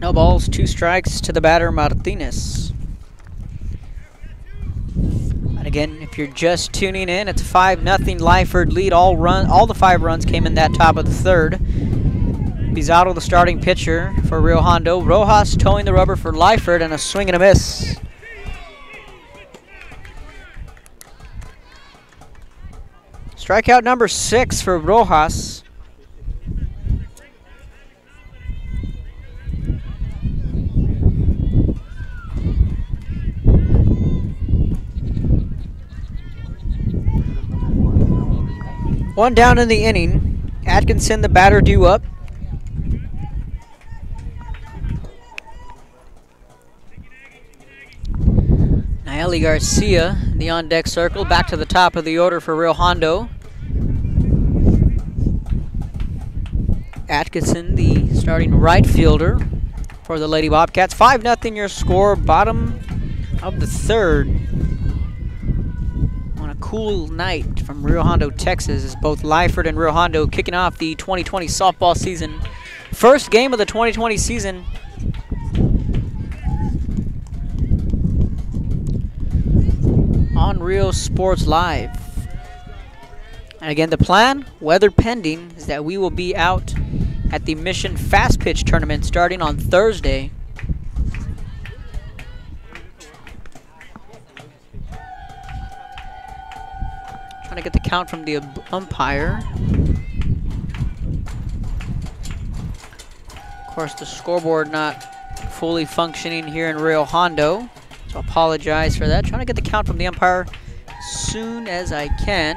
No balls, 2 strikes to the batter, Martinez. And again, if you're just tuning in, it's a 5-0 Lyford lead. All the 5 runs came in that top of the third. Pizarro, the starting pitcher for Rio Hondo. Rojas towing the rubber for Lyford, and a swing and a miss. Strikeout number 6 for Rojas. One down in the inning. Atkinson, the batter, due up. Naeli Garcia in the on-deck circle. Back to the top of the order for Rio Hondo. Atkinson, the starting right fielder for the Lady Bobcats. 5-0 your score, bottom of the third. On a cool night from Rio Hondo, Texas, as both Lyford and Rio Hondo kicking off the 2020 softball season. First game of the 2020 season. On Rio Sports Live. And again, the plan, weather pending, is that we will be out at the Mission Fast Pitch Tournament starting on Thursday. Trying to get the count from the umpire. Of course, the scoreboard not fully functioning here in Rio Hondo, so I apologize for that. Trying to get the count from the umpire as soon as I can.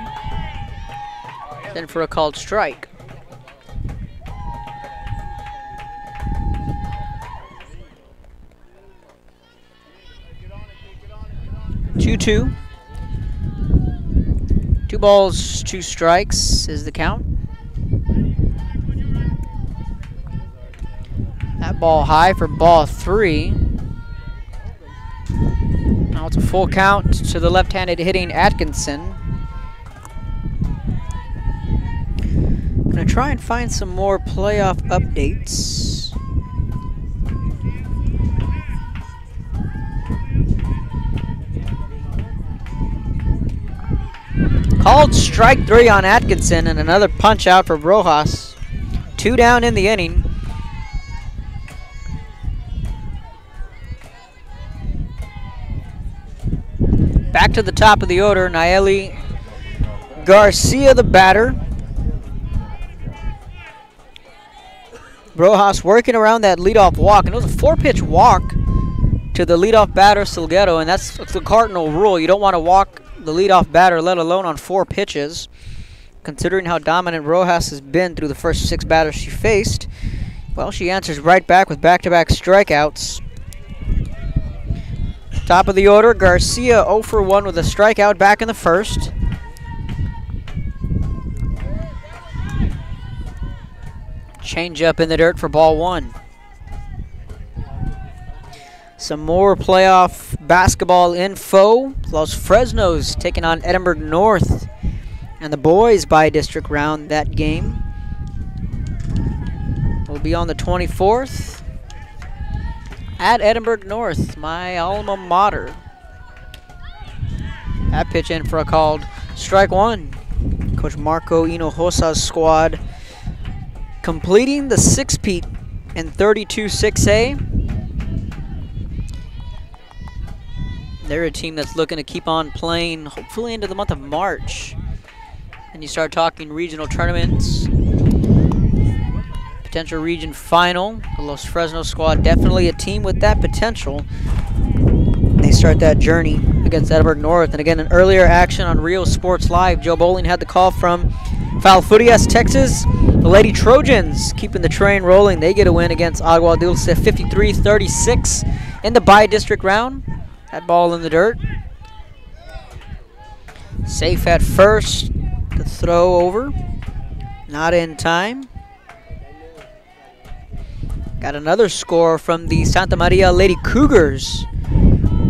Then for a called strike. Two. 2 balls, 2 strikes is the count. That ball high for ball 3. Now it's a full count to the left-handed hitting Atkinson. Gonna try and find some more playoff updates. Called strike 3 on Atkinson and another punch out for Rojas. 2 down in the inning. Back to the top of the order, Nayeli Garcia, the batter. Rojas working around that leadoff walk, and it was a 4-pitch walk to the leadoff batter, Salguero, and that's the cardinal rule. You don't want to walk the leadoff batter, let alone on 4 pitches. Considering how dominant Rojas has been through the first 6 batters she faced, well, she answers right back with back-to-back strikeouts. Top of the order, Garcia 0 for 1 with a strikeout back in the first. Change up in the dirt for ball 1. Some more playoff basketball info. Los Fresnos taking on Edinburgh North. And the boys by-district round that game will be on the 24th at Edinburgh North, my alma mater. That pitch in for a called strike 1. Coach Marco Hinojosa's squad completing the 6-peat in 32-6A. They're a team that's looking to keep on playing, hopefully into the month of March. And you start talking regional tournaments, potential region final. The Los Fresno squad, definitely a team with that potential. They start that journey against Edinburgh North. And again, an earlier action on Rio Sports Live. Joe Bowling had the call from Falfurrias, Texas. The Lady Trojans keeping the train rolling. They get a win against Agua Dulce 53-36 in the by-district round. That ball in the dirt. Safe at first. The throw over. Not in time. Got another score from the Santa Maria Lady Cougars.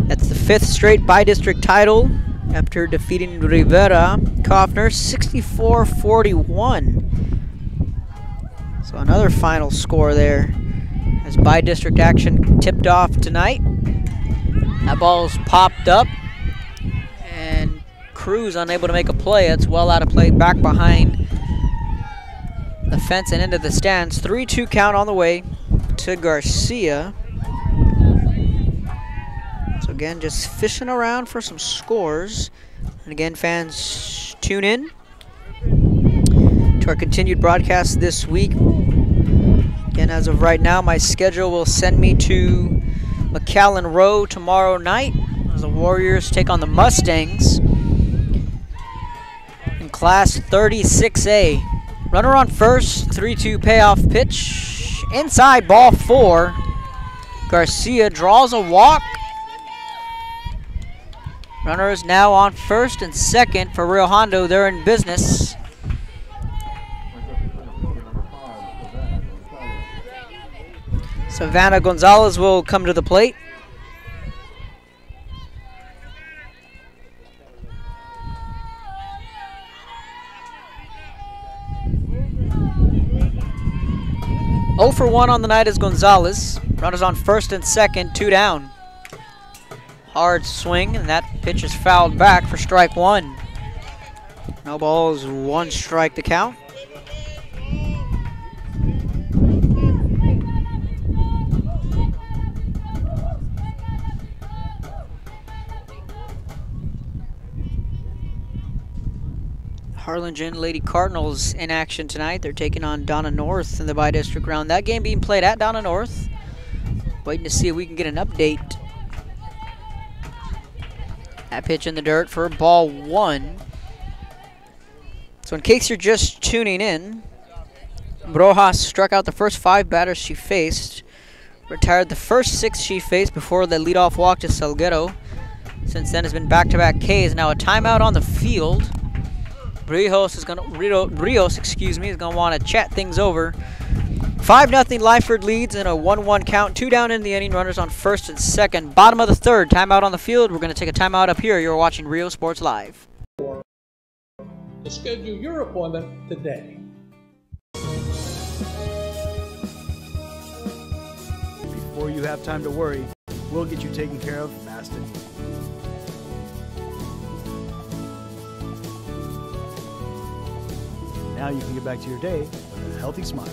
That's the 5th straight by-district title after defeating Rivera Kaufner 64-41. So another final score there as by-district action tipped off tonight. That ball's popped up, and Cruz unable to make a play. It's well out of play back behind the fence and into the stands. 3-2 count on the way to Garcia. So again, just fishing around for some scores. And again, fans, tune in to our continued broadcast this week. Again, as of right now, my schedule will send me to McAllen Row tomorrow night as the Warriors take on the Mustangs in Class 36A. Runner on first, 3-2 payoff pitch. Inside, ball 4. Garcia draws a walk. Runner is now on first and second for Rio Hondo. They're in business. Savannah Gonzalez will come to the plate. Oh for 1 on the night is Gonzalez. Runners on first and second, 2 down. Hard swing, and that pitch is fouled back for strike 1. No balls, 1 strike to count. Harlingen Lady Cardinals in action tonight. They're taking on Donna North in the bi-district round. That game being played at Donna North. Waiting to see if we can get an update. That pitch in the dirt for ball 1. So in case you're just tuning in, Rojas struck out the first 5 batters she faced. Retired the first 6 she faced before the leadoff walk to Salguero. Since then has been back-to-back Ks. Now a timeout on the field. Rios is gonna want to chat things over. 5-0 Lyford leads in a 1-1 count. 2 down in the inning. Runners on first and second. Bottom of the third. Timeout on the field. We're going to take a timeout up here. You're watching Rio Sports Live. To schedule your appointment today. Before you have time to worry, we'll get you taken care of fast and easy. Now you can get back to your day with a healthy smile.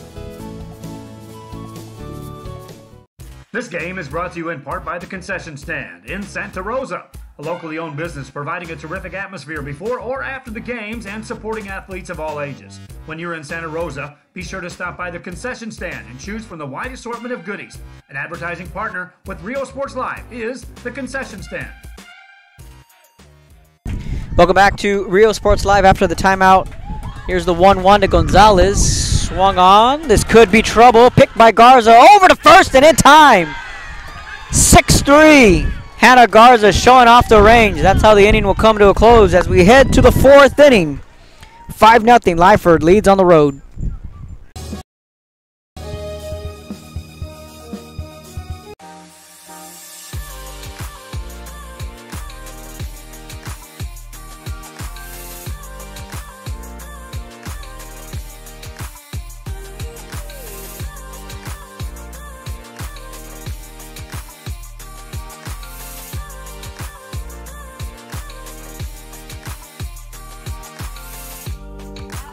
This game is brought to you in part by the Concession Stand in Santa Rosa, a locally owned business providing a terrific atmosphere before or after the games and supporting athletes of all ages. When you're in Santa Rosa, be sure to stop by the Concession Stand and choose from the wide assortment of goodies. An advertising partner with Rio Sports Live is the Concession Stand. Welcome back to Rio Sports Live after the timeout. Here's the 1-1 to Gonzalez. Swung on. This could be trouble. Picked by Garza. Over to first and in time. 6-3. Hannah Garza showing off the range. That's how the inning will come to a close as we head to the 4th inning. 5-0. Lyford leads on the road.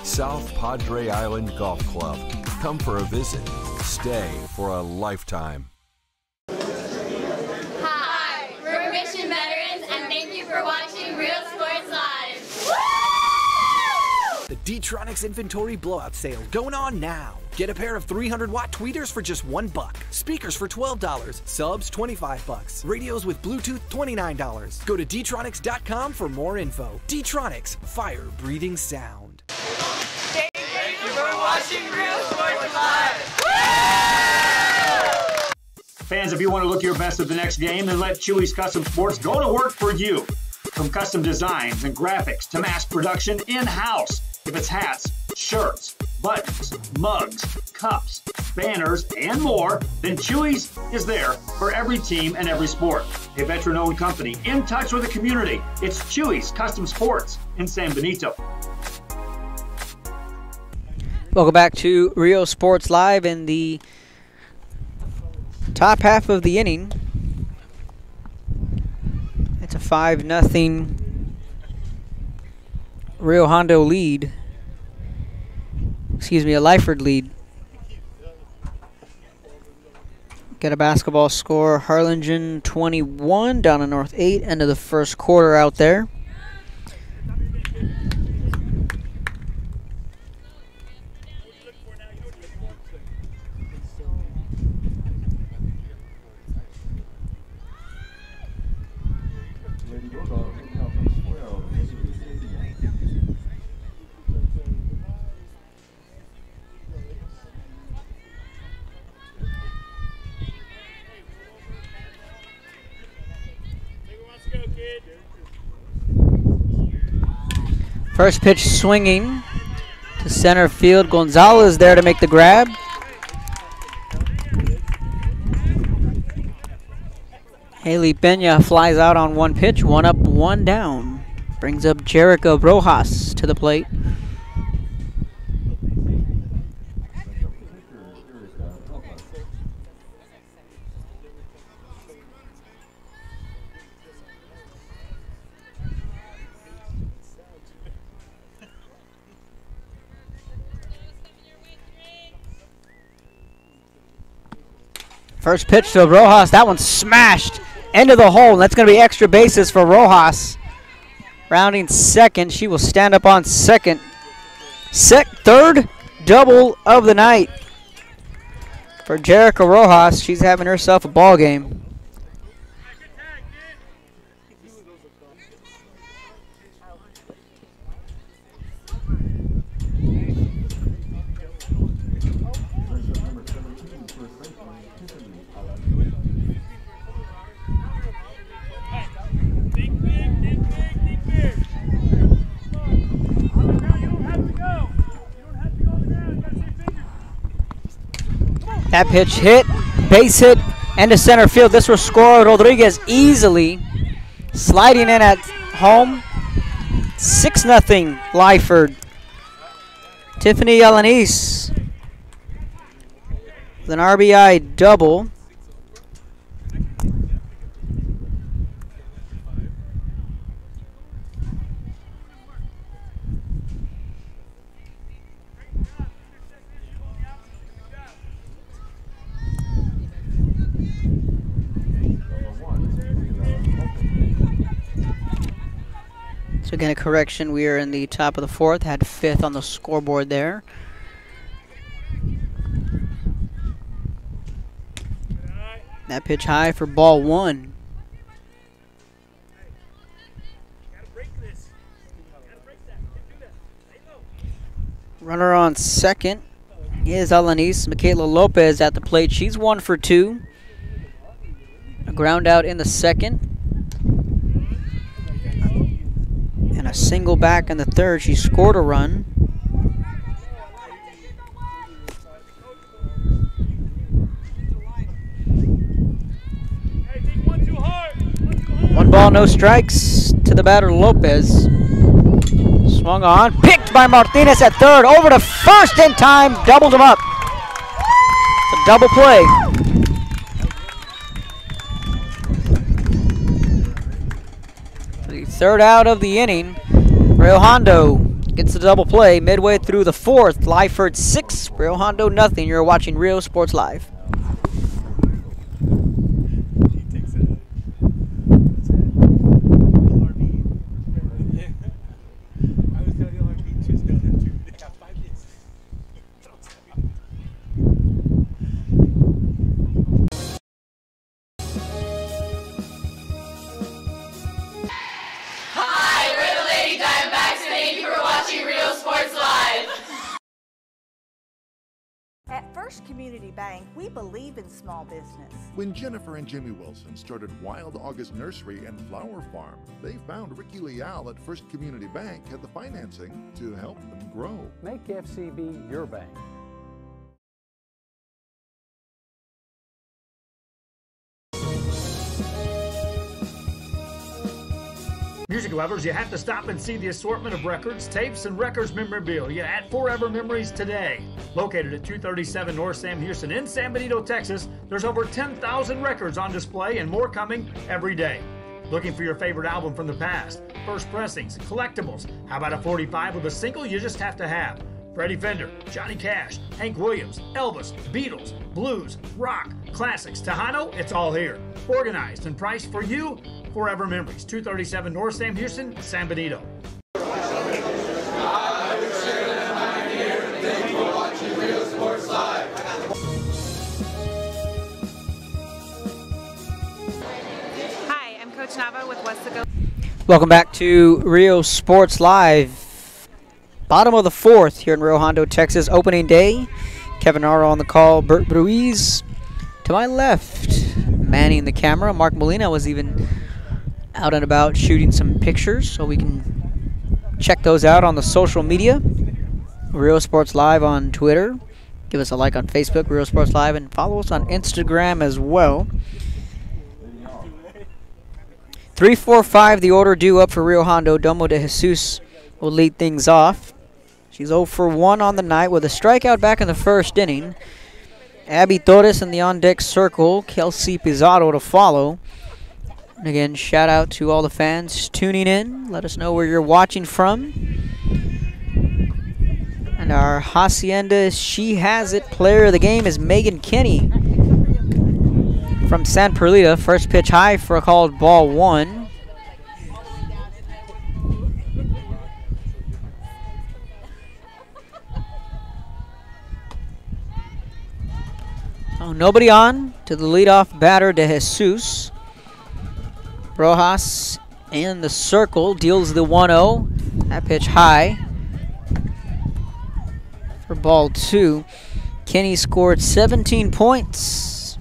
South Padre Island Golf Club. Come for a visit. Stay for a lifetime. Hi, we're Mission Veterans, and thank you for watching Real Sports Live. The D-Tronics Inventory Blowout Sale going on now. Get a pair of 300-watt tweeters for just $1, speakers for $12, subs $25, radios with Bluetooth $29. Go to dtronics.com for more info. D-Tronics, fire-breathing sound. Thank you for watching Real Sports Live. Fans, if you want to look your best at the next game, then let Chewy's Custom Sports go to work for you. From custom designs and graphics to mass production in-house. If it's hats, shirts, buttons, mugs, cups, banners, and more, then Chewy's is there for every team and every sport. A veteran-owned company in touch with the community. It's Chewy's Custom Sports in San Benito. Welcome back to Rio Sports Live in the top half of the inning. It's a 5-0 Rio Hondo lead. Excuse me, a Lyford lead. Got a basketball score. Harlingen 21, down in North 8, end of the first quarter out there. First pitch swinging to center field. Gonzalez there to make the grab. Haley Pena flies out on one pitch. 1 up, 1 down. Brings up Jericho Rojas to the plate. First pitch to Rojas. That one smashed into the hole. That's going to be extra bases for Rojas. Rounding second. She will stand up on second Third double of the night for Jericho Rojas. She's having herself a ball game. That pitch hit, base hit, and to center field. This will score Rodriguez easily. Sliding in at home. 6-0 Lyford. Tiffany Alanis with an RBI double. So again, a correction, we are in the top of the fourth, had 5th on the scoreboard there. That pitch high for ball 1. Runner on second is Alanis. Michaela Lopez at the plate. She's 1 for 2. A ground out in the second. And a single back in the third. She scored a run. One ball, no strikes to the batter, Lopez. Swung on, picked by Martinez at third, over to first in time, doubled him up. It's a double play. The third out of the inning. Rio Hondo gets the double play midway through the fourth. Lyford 6, Rio Hondo nothing. You're watching Rio Sports Live. At First Community Bank, we believe in small business. When Jennifer and Jimmy Wilson started Wild August Nursery and Flower Farm, they found Ricky Leal at First Community Bank had the financing to help them grow. Make FCB your bank. Music lovers, you have to stop and see the assortment of records, tapes, and records memorabilia at Forever Memories today. Located at 237 North Sam Houston in San Benito, Texas, there's over 10,000 records on display and more coming every day. Looking for your favorite album from the past, first pressings, collectibles. How about a 45 with a single you just have to have? Freddie Fender, Johnny Cash, Hank Williams, Elvis, Beatles, blues, rock, classics, Tejano, it's all here. Organized and priced for you. Forever Memories, 237 North Sam Houston, San Benito. Hi, I'm Coach Nava with Westaco. Welcome back to Rio Sports Live. Bottom of the fourth here in Rio Hondo, Texas. Opening day. Kevin Naro on the call. Bert Ruiz to my left. Manning the camera. Mark Molina was even out and about shooting some pictures, so we can check those out on the social media. Rio Sports Live on Twitter. Give us a like on Facebook, Rio Sports Live, and follow us on Instagram as well. 3-4-5, the order due up for Rio Hondo. Domo de Jesus will lead things off. She's 0 for 1 on the night with a strikeout back in the first inning. Abby Torres in the on-deck circle. Kelsey Pizarro to follow. And again, shout out to all the fans tuning in. Let us know where you're watching from. And our Hacienda She Has It player of the game is Megan Kinney from San Perlita. First pitch high for a called ball 1. Oh, nobody on to the leadoff batter, De Jesus. Rojas in the circle, deals the 1-0. That pitch high for ball 2. Kenny scored 17 points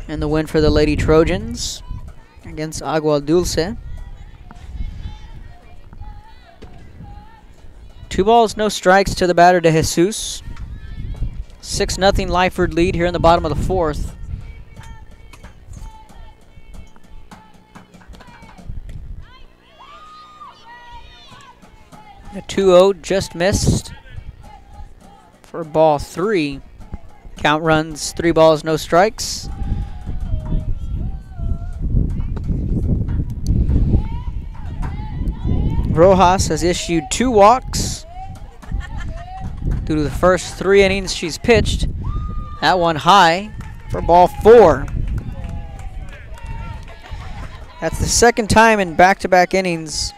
in the win for the Lady Trojans against Agua Dulce. 2 balls, no strikes to the batter, De Jesus. 6-0 Lyford lead here in the bottom of the 4th. A 2-0 just missed for ball 3. Count runs 3 balls, no strikes. Rojas has issued 2 walks due to the first 3 innings she's pitched. That one high for ball 4. That's the second time in back-to-back innings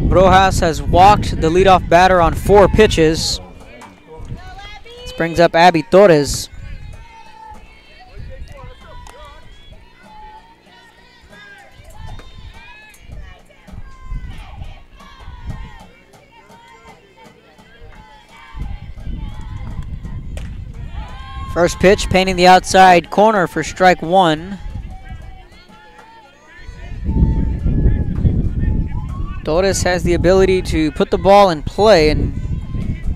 Rojas has walked the leadoff batter on 4 pitches. This brings up Abby Torres. First pitch, painting the outside corner for strike 1. Torres has the ability to put the ball in play and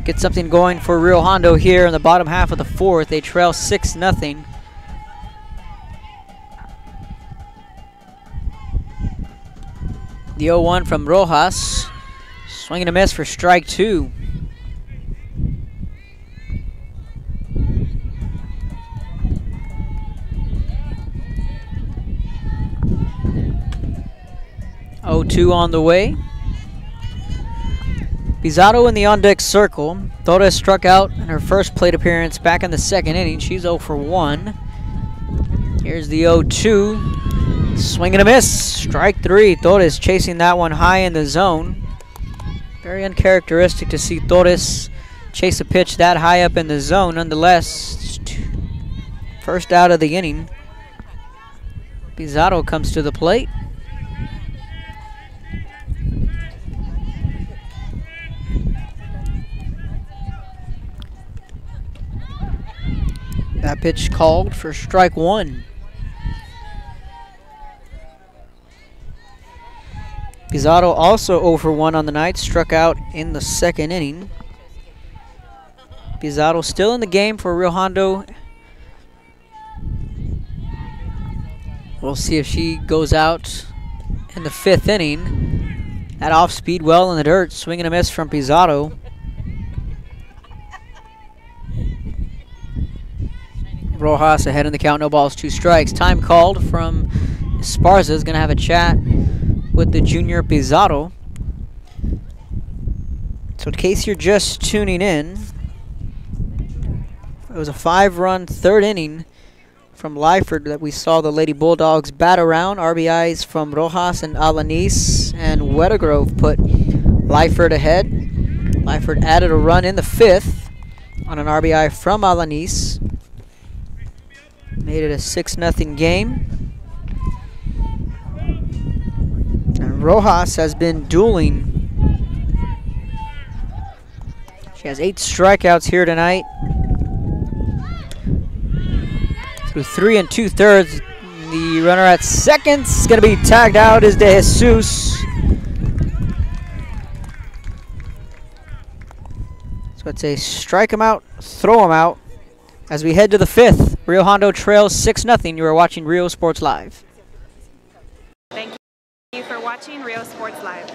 get something going for Rio Hondo here in the bottom half of the 4th. They trail 6-0. The 0-1 from Rojas. Swing and a miss for strike 2. Oh-2 on the way. Pizarro in the on-deck circle. Torres struck out in her first plate appearance back in the 2nd inning. She's 0 for 1. Here's the 0-2. Swing and a miss. Strike 3. Torres chasing that one high in the zone. Very uncharacteristic to see Torres chase a pitch that high up in the zone. Nonetheless, first out of the inning. Pizarro comes to the plate. That pitch called for strike 1. Pizarro also 0 for 1 on the night, struck out in the 2nd inning. Pizarro still in the game for Rio Hondo. We'll see if she goes out in the 5th inning. That off speed well in the dirt, swing and a miss from Pizarro. Rojas ahead in the count, no balls, 2 strikes. Time called from Esparza. Is going to have a chat with the junior Pizarro. So in case you're just tuning in, it was a 5-run 3rd inning from Lyford that we saw the Lady Bulldogs bat around. RBIs from Rojas and Alanis, and Wedegrove put Lyford ahead. Lyford added a run in the 5th on an RBI from Alanis. Made it a 6-0 game. And Rojas has been dueling. She has 8 strikeouts here tonight. Through 3 2/3. The runner at second is going to be tagged out is De Jesus. So it's a strike him out, throw him out. As we head to the 5th, Rio Hondo trails 6-0. You are watching Rio Sports Live. Thank you for watching Rio Sports Live.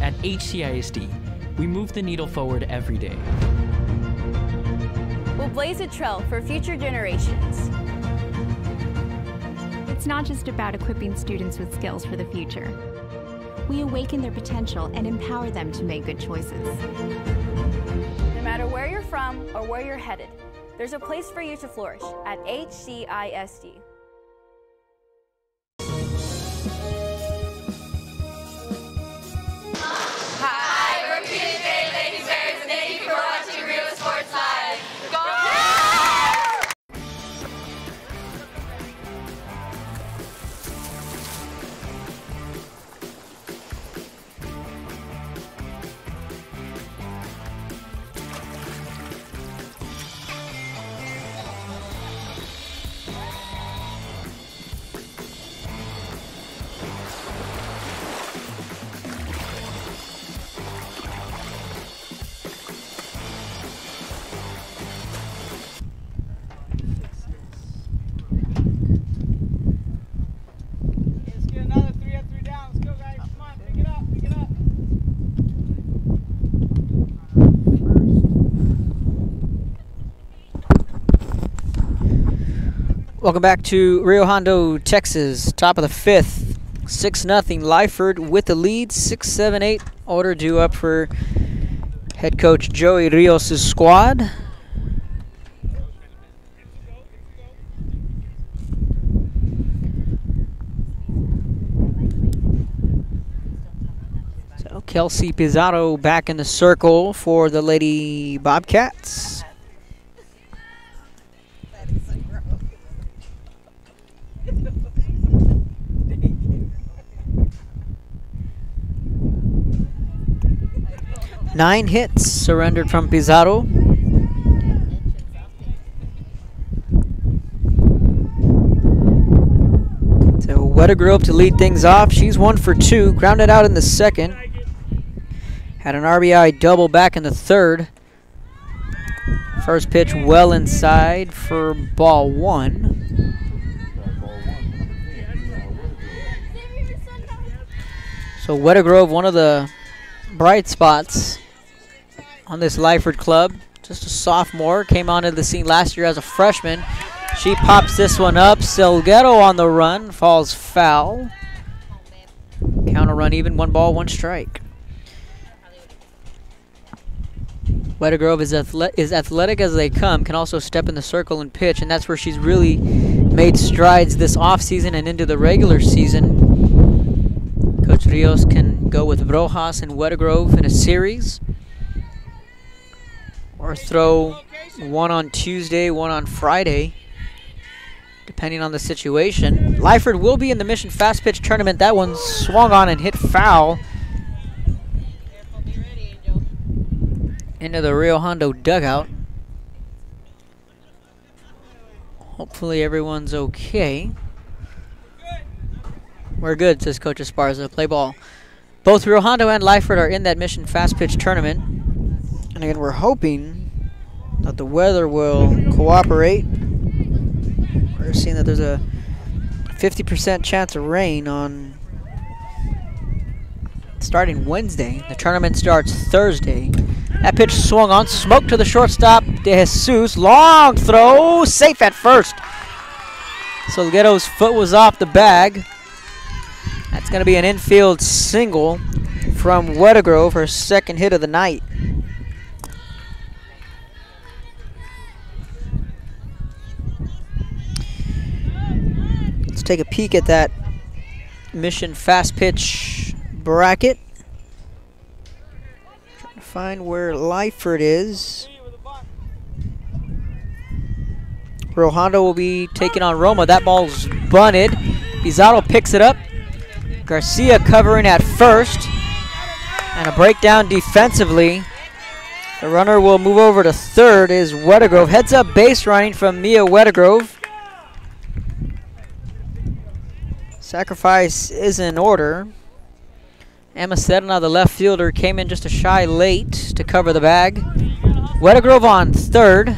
At HCISD, we move the needle forward every day. We'll blaze a trail for future generations. It's not just about equipping students with skills for the future. We awaken their potential and empower them to make good choices. No matter where you're from or where you're headed, there's a place for you to flourish at HCISD. Hi, we're Community Day Lady Bears, and Welcome back to Rio Hondo, Texas. Top of the 5th. 6-0. Lyford with the lead. 6-7-8. Order due up for head coach Joey Rios' squad. So Kelsey Pizarro back in the circle for the Lady Bobcats. Nine hits surrendered from Pizarro. So Wettergrove to lead things off. She's 1 for 2. Grounded out in the second. Had an RBI double back in the third. First pitch well inside for ball 1. So Wettergrove, one of the bright spots on this Lyford club. Just a sophomore, came onto the scene last year as a freshman. She pops this one up. Salguero on the run, falls foul. Counter run even, 1 ball, 1 strike. Wettergrove is athletic as they come, can also step in the circle and pitch, and that's where she's really made strides this offseason and into the regular season. Coach Rios can go with Rojas and Wettergrove in a series, or throw one on Tuesday, one on Friday, depending on the situation. Lyford will be in the Mission Fast Pitch Tournament. That one swung on and hit foul into the Rio Hondo dugout. Hopefully everyone's okay. We're good, says Coach Esparza. Play ball. Both Rio Hondo and Lyford are in that Mission Fast Pitch Tournament. And again, we're hoping that the weather will cooperate. We're seeing that there's a 50% chance of rain on starting Wednesday. The tournament starts Thursday. That pitch swung on, smoke to the shortstop, De Jesus. Long throw, safe at first. Salguero's foot was off the bag. That's going to be an infield single from Wettergrove, her second hit of the night. Let's take a peek at that Mission Fast Pitch bracket. Trying to find where Lyford is. Rio Hondo will be taking on Roma. That ball's bunted. Pizarro picks it up. Garcia covering at first. And a breakdown defensively. The runner will move over to third is Wettergrove. Heads up base running from Mia Wettergrove. Sacrifice is in order. Emma Sedna, the left fielder, came in just a shy late to cover the bag. Wettergrove on third.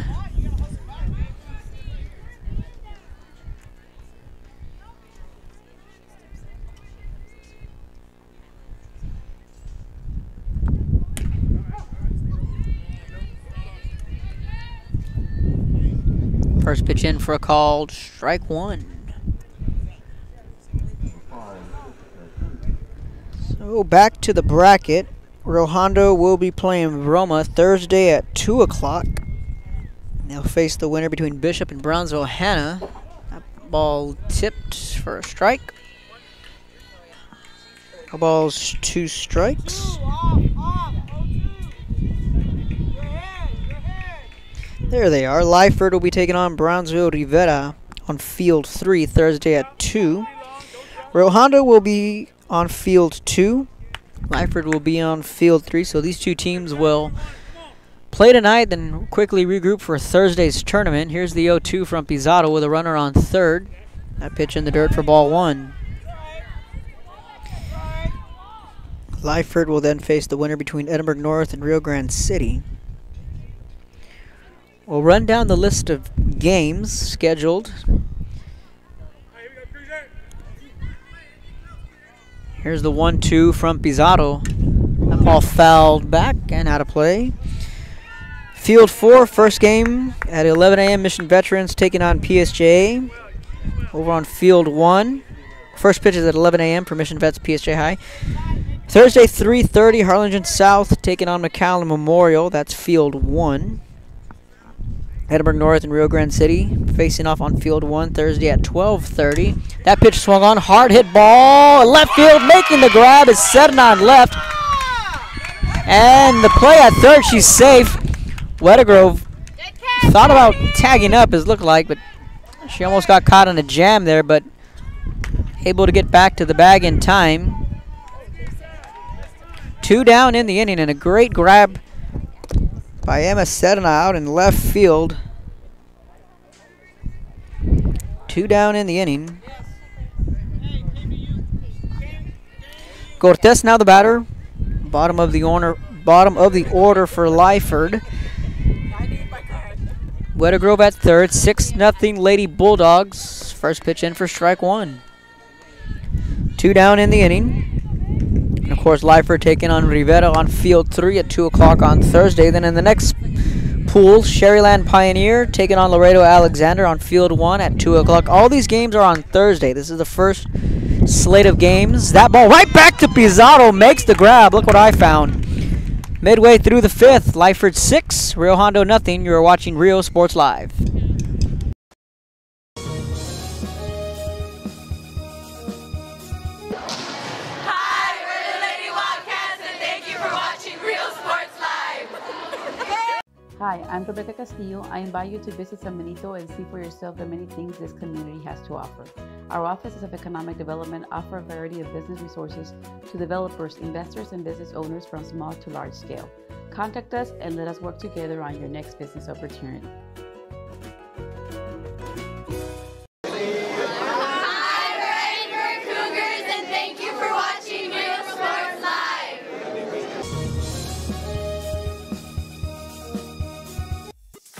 First pitch in for a called strike 1. So back to the bracket. Rio Hondo will be playing Roma Thursday at 2 o'clock. They'll face the winner between Bishop and Brownsville Hannah. That ball tipped for a strike. No balls, 2 strikes. There they are. Lyford will be taking on Brownsville Rivera on field 3 Thursday at 2. Rio Hondo will be on field 2. Lyford will be on field 3. So these two teams will play tonight, then quickly regroup for Thursday's tournament. Here's the 0-2 from Pizarro with a runner on third. That pitch in the dirt for ball 1. Lyford will then face the winner between Edinburgh North and Rio Grande City. We'll run down the list of games scheduled. Here's the 1-2 from Pizarro. That ball fouled back and out of play. Field 4, first game at 11 a.m. Mission Veterans taking on PSJA. over on field 1. First pitch is at 11 a.m. Permission Vets, PSJ High. Thursday, 3:30, Harlingen South taking on McAllen Memorial. That's field 1. Edinburgh North and Rio Grande City facing off on field 1 Thursday at 12:30. That pitch swung on. Hard hit ball. Left field making the grab is Sedna on left. And the play at third, she's safe. Weddergrove thought about tagging up, as looked like, but she almost got caught in a jam there, but able to get back to the bag in time. 2 down in the inning, and a great grab by Emma Sedna out in left field. 2 down in the inning. Cortez now the batter. Bottom of the order for Lyford. Weddergrove at third. 6-0 Lady Bulldogs. First pitch in for strike 1. 2 down in the inning. And of course, Lyford taking on Rivera on field 3 at 2 o'clock on Thursday. Then in the next pool, Sherryland Pioneer taking on Laredo Alexander on field 1 at 2 o'clock. All these games are on Thursday. This is the first slate of games. That ball right back to Pizarro makes the grab. Look what I found. Midway through the 5th, Lyford 6, Rio Hondo nothing. You are watching Rio Sports Live. Hi, I'm Rebecca Castillo. I invite you to visit San Benito and see for yourself the many things this community has to offer. Our offices of economic development offer a variety of business resources to developers, investors, and business owners from small to large scale. Contact us and let us work together on your next business opportunity.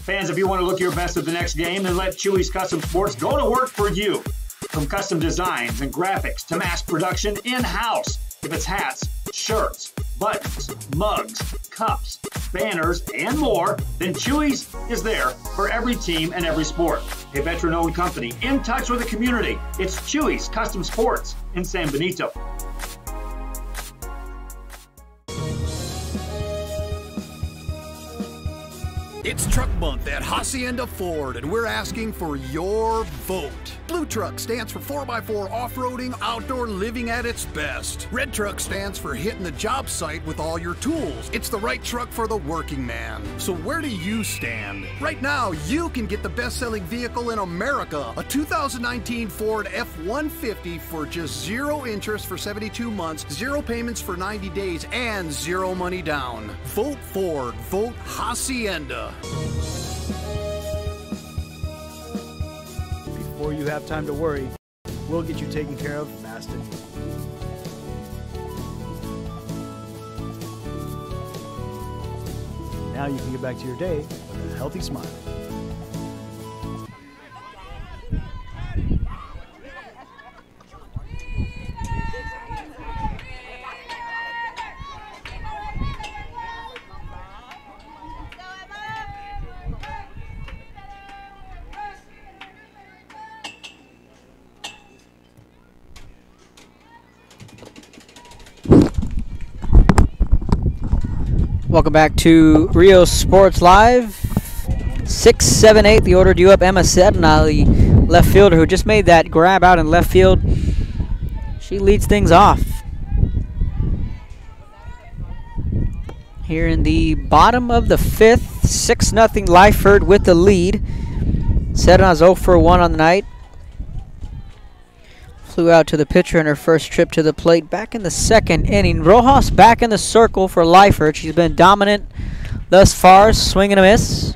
Fans, if you want to look your best at the next game, then let Chewy's Custom Sports go to work for you. From custom designs and graphics to mass production in-house. If it's hats, shirts, buttons, mugs, cups, banners, and more, then Chewy's is there for every team and every sport. A veteran-owned company in touch with the community. It's Chewy's Custom Sports in San Benito. It's Truck Month at Hacienda Ford, and we're asking for your vote. Blue Truck stands for 4x4 off-roading, outdoor living at its best. Red Truck stands for hitting the job site with all your tools. It's the right truck for the working man. So where do you stand? Right now, you can get the best-selling vehicle in America, a 2019 Ford F-150 for just 0 interest for 72 months, 0 payments for 90 days, and 0 money down. Vote Ford. Vote Hacienda. Before you have time to worry, we'll get you taken care of fast and easy. Now you can get back to your day with a healthy smile. Welcome back to Rio Sports Live. 6-7-8, the order due up. Emma Sedna, the left fielder who just made that grab out in left field. She leads things off. Here in the bottom of the 5th, 6-0 Lyford with the lead. Sedna's 0 for 1 on the night. Flew out to the pitcher in her first trip to the plate back in the 2nd inning. Rojas back in the circle for Lyford. She's been dominant thus far, swing and a miss.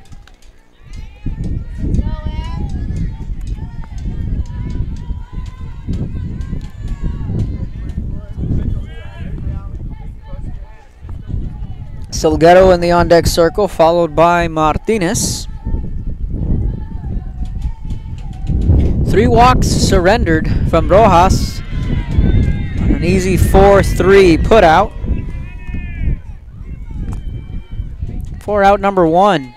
Salguero in the on-deck circle, followed by Martinez. 3 walks surrendered from Rojas. An easy 4-3 put out. 4 out number 1.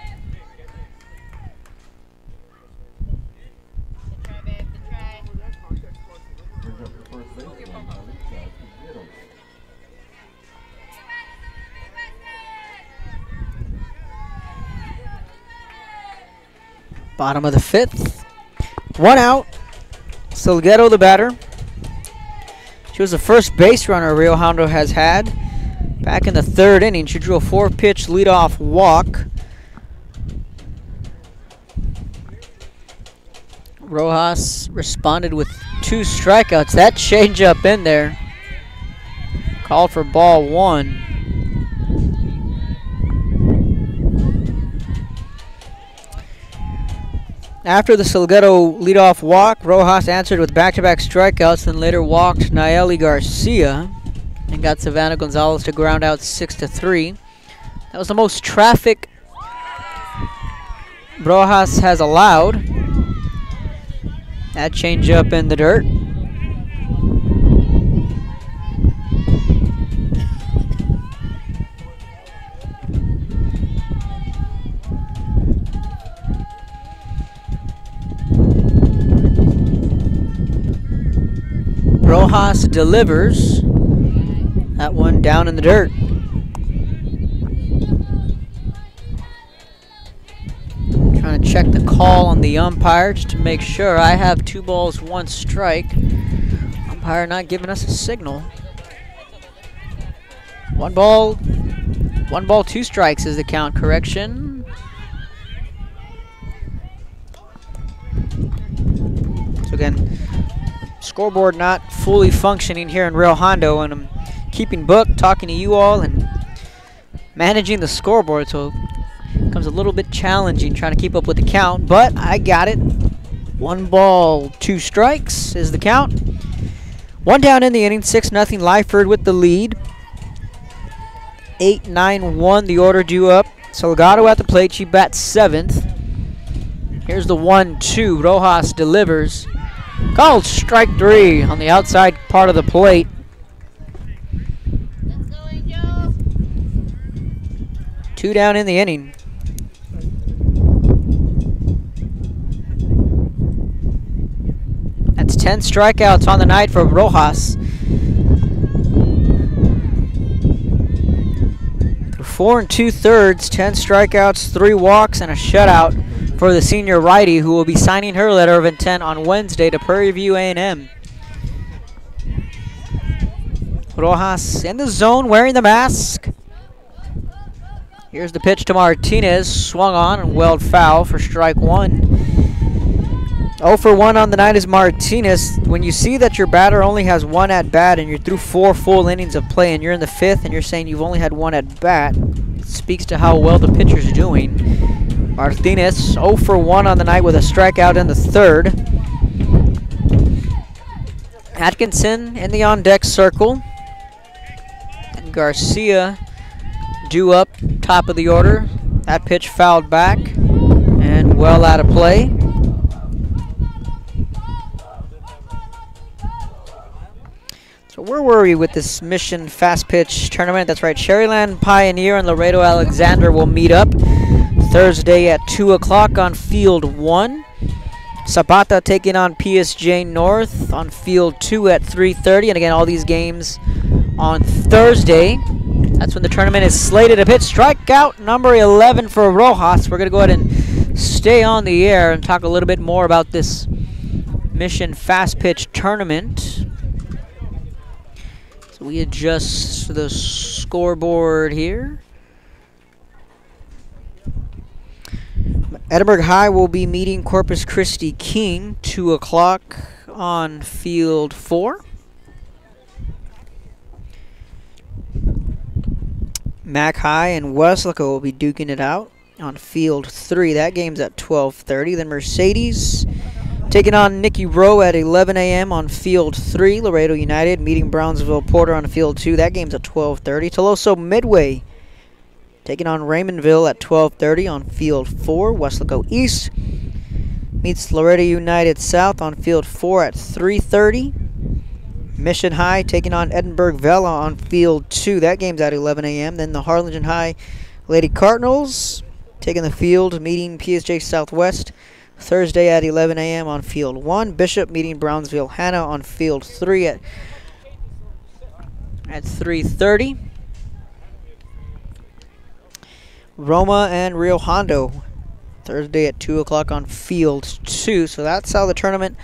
Bottom of the 5th. 1 out. Salguero the batter. She was the first base runner Rio Hondo has had. Back in the 3rd inning, she drew a 4-pitch leadoff walk. Rojas responded with 2 strikeouts. That changeup in there. Called for ball 1. After the Salguero leadoff walk, Rojas answered with back-to-back strikeouts and later walked Nayeli Garcia and got Savannah Gonzalez to ground out 6-3. That was the most traffic Rojas has allowed. That changeup in the dirt. Rojas delivers. That one down in the dirt. Trying to check the call on the umpire just to make sure. I have 2 balls, 1 strike. Umpire not giving us a signal. 1 ball, 2 strikes is the count. Correction. So again, scoreboard not fully functioning here in Rio Hondo, and I'm keeping book, talking to you all, and managing the scoreboard, so it becomes a little bit challenging trying to keep up with the count, but I got it. 1 ball, 2 strikes is the count. 1 down in the inning, 6-0 Lyford with the lead. 8-9-1 the order due up. Salgado at the plate, she bats 7th. Here's the 1-2, Rojas delivers. Called strike 3 on the outside part of the plate. Two down in the inning. That's 10 strikeouts on the night for Rojas. 4 2/3, 10 strikeouts, 3 walks, and a shutout for the senior righty, who will be signing her letter of intent on Wednesday to Prairie View A&M. Rojas in the zone, wearing the mask. Here's the pitch to Martinez, swung on and welled foul for strike 1. 0 for 1 on the night is Martinez. When you see that your batter only has 1 at bat and you're through 4 full innings of play and you're in the 5th and you're saying you've only had 1 at bat, it speaks to how well the pitcher's doing. Martinez 0 for 1 on the night with a strikeout in the 3rd. Atkinson in the on-deck circle. And Garcia due up top of the order. That pitch fouled back and well out of play. So where were we with this Mission Fast Pitch Tournament? That's right, Sherryland Pioneer and Laredo Alexander will meet up Thursday at 2 o'clock on Field 1. Zapata taking on PSJ North on Field 2 at 3:30. And again, all these games on Thursday. That's when the tournament is slated to pitch. Strikeout number 11 for Rojas. We're going to go ahead and stay on the air and talk a little bit more about this Mission Fast Pitch Tournament. So we adjust the scoreboard here. Edinburgh High will be meeting Corpus Christi King 2 o'clock on Field 4. Mac High and Wesleco will be duking it out on Field 3. That game's at 12:30. Then Mercedes taking on Nicky Rowe at 11 a.m. on Field 3. Laredo United meeting Brownsville Porter on Field 2. That game's at 12:30. Toloso Midway taking on Raymondville at 12:30 on Field 4. Wesleco East meets Laredo United South on Field 4 at 3:30. Mission High taking on Edinburgh Vela on Field 2. That game's at 11 a.m. Then the Harlingen High Lady Cardinals taking the field, meeting PSJ Southwest Thursday at 11 a.m. on Field 1. Bishop meeting Brownsville Hannah on Field 3 at 3:30. Roma and Rio Hondo Thursday at 2 o'clock on Field 2. So that's how the tournament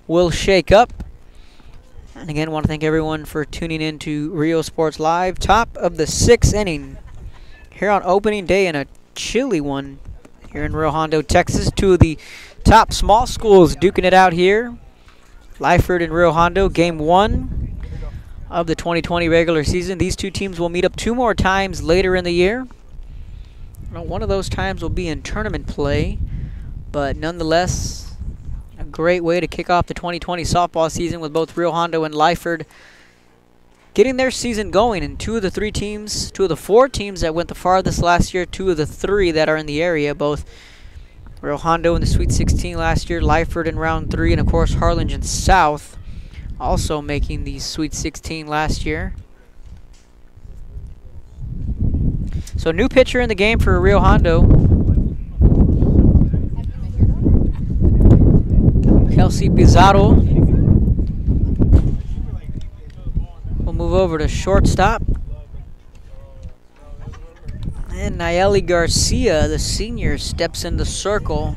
will shake up. And again, want to thank everyone for tuning in to Rio Sports Live. Top of the 6th inning here on opening day, and a chilly one here in Rio Hondo, Texas. Two of the top small schools duking it out here. Lyford and Rio Hondo, game 1 of the 2020 regular season. These two teams will meet up 2 more times later in the year. One of those times will be in tournament play, but nonetheless, a great way to kick off the 2020 softball season with both Rio Hondo and Lyford getting their season going. And 2 of the 4 teams that went the farthest last year, 2 of the 3 that are in the area, both Rio Hondo in the Sweet 16 last year, Lyford in round 3, and of course Harlingen South also making the Sweet 16 last year. So new pitcher in the game for Rio Hondo. Kelsey Pizarro will move over to shortstop. And Nayeli Garcia, the senior, steps in the circle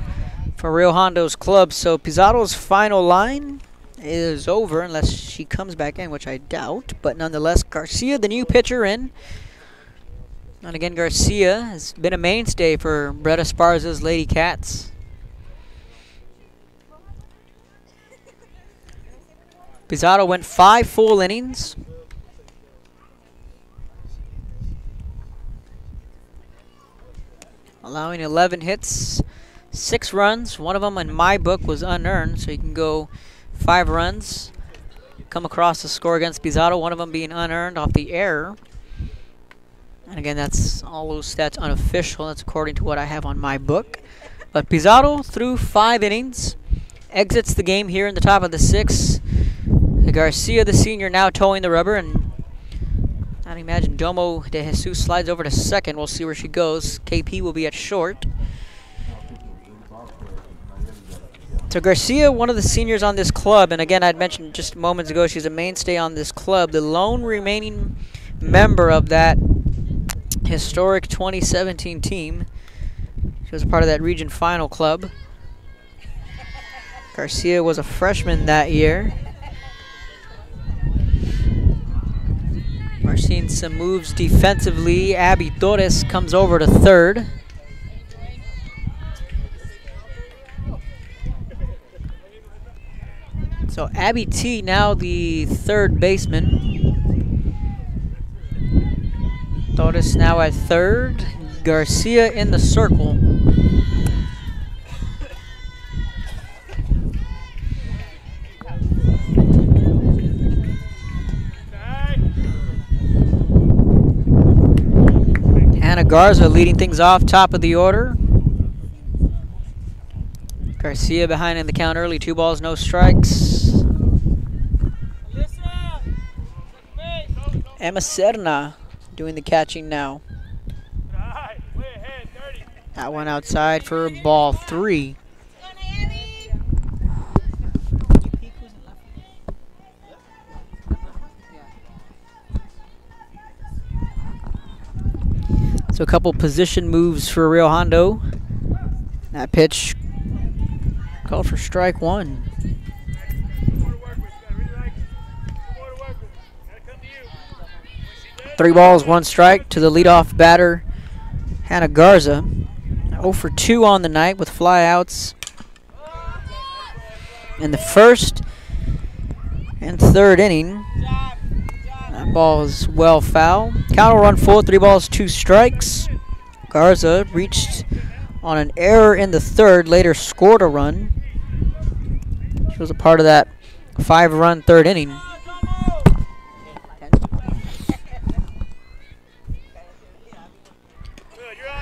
for Rio Hondo's club. So Pizarro's final line is over unless she comes back in, which I doubt. But nonetheless, Garcia, the new pitcher, in. And again, Garcia has been a mainstay for Brett Esparza's Lady Cats. Pizarro went 5 full innings. Allowing 11 hits, 6 runs. One of them in my book was unearned, so you can go 5 runs. Come across the score against Pizarro, one of them being unearned off the error. And again, that's all those stats unofficial. That's according to what I have on my book. But Pizarro, through 5 innings, exits the game here in the top of the 6th. Garcia, the senior, now towing the rubber, and I'd imagine Domo de Jesus slides over to second. We'll see where she goes. KP will be at short. So Garcia, one of the seniors on this club, and again, I'd mentioned just moments ago, she's a mainstay on this club. The lone remaining member of that historic 2017 team. She was part of that region final club. Garcia was a freshman that year. We're seeing some moves defensively. Abby Torres comes over to third. So Abby T now the third baseman. Torres now at third. Garcia in the circle. Hannah Garza leading things off, top of the order. Garcia behind in the count early, 2 balls, no strikes. Emma Serna doing the catching now. That one outside for ball 3. So a couple position moves for Rio Hondo. That pitch called for strike 1. Three balls, 1 strike to the leadoff batter, Hannah Garza. 0 for 2 on the night with flyouts in the first and third inning. That ball is well foul. Count will run full, 3 balls, 2 strikes. Garza reached on an error in the third, later scored a run. She was a part of that 5-run third inning.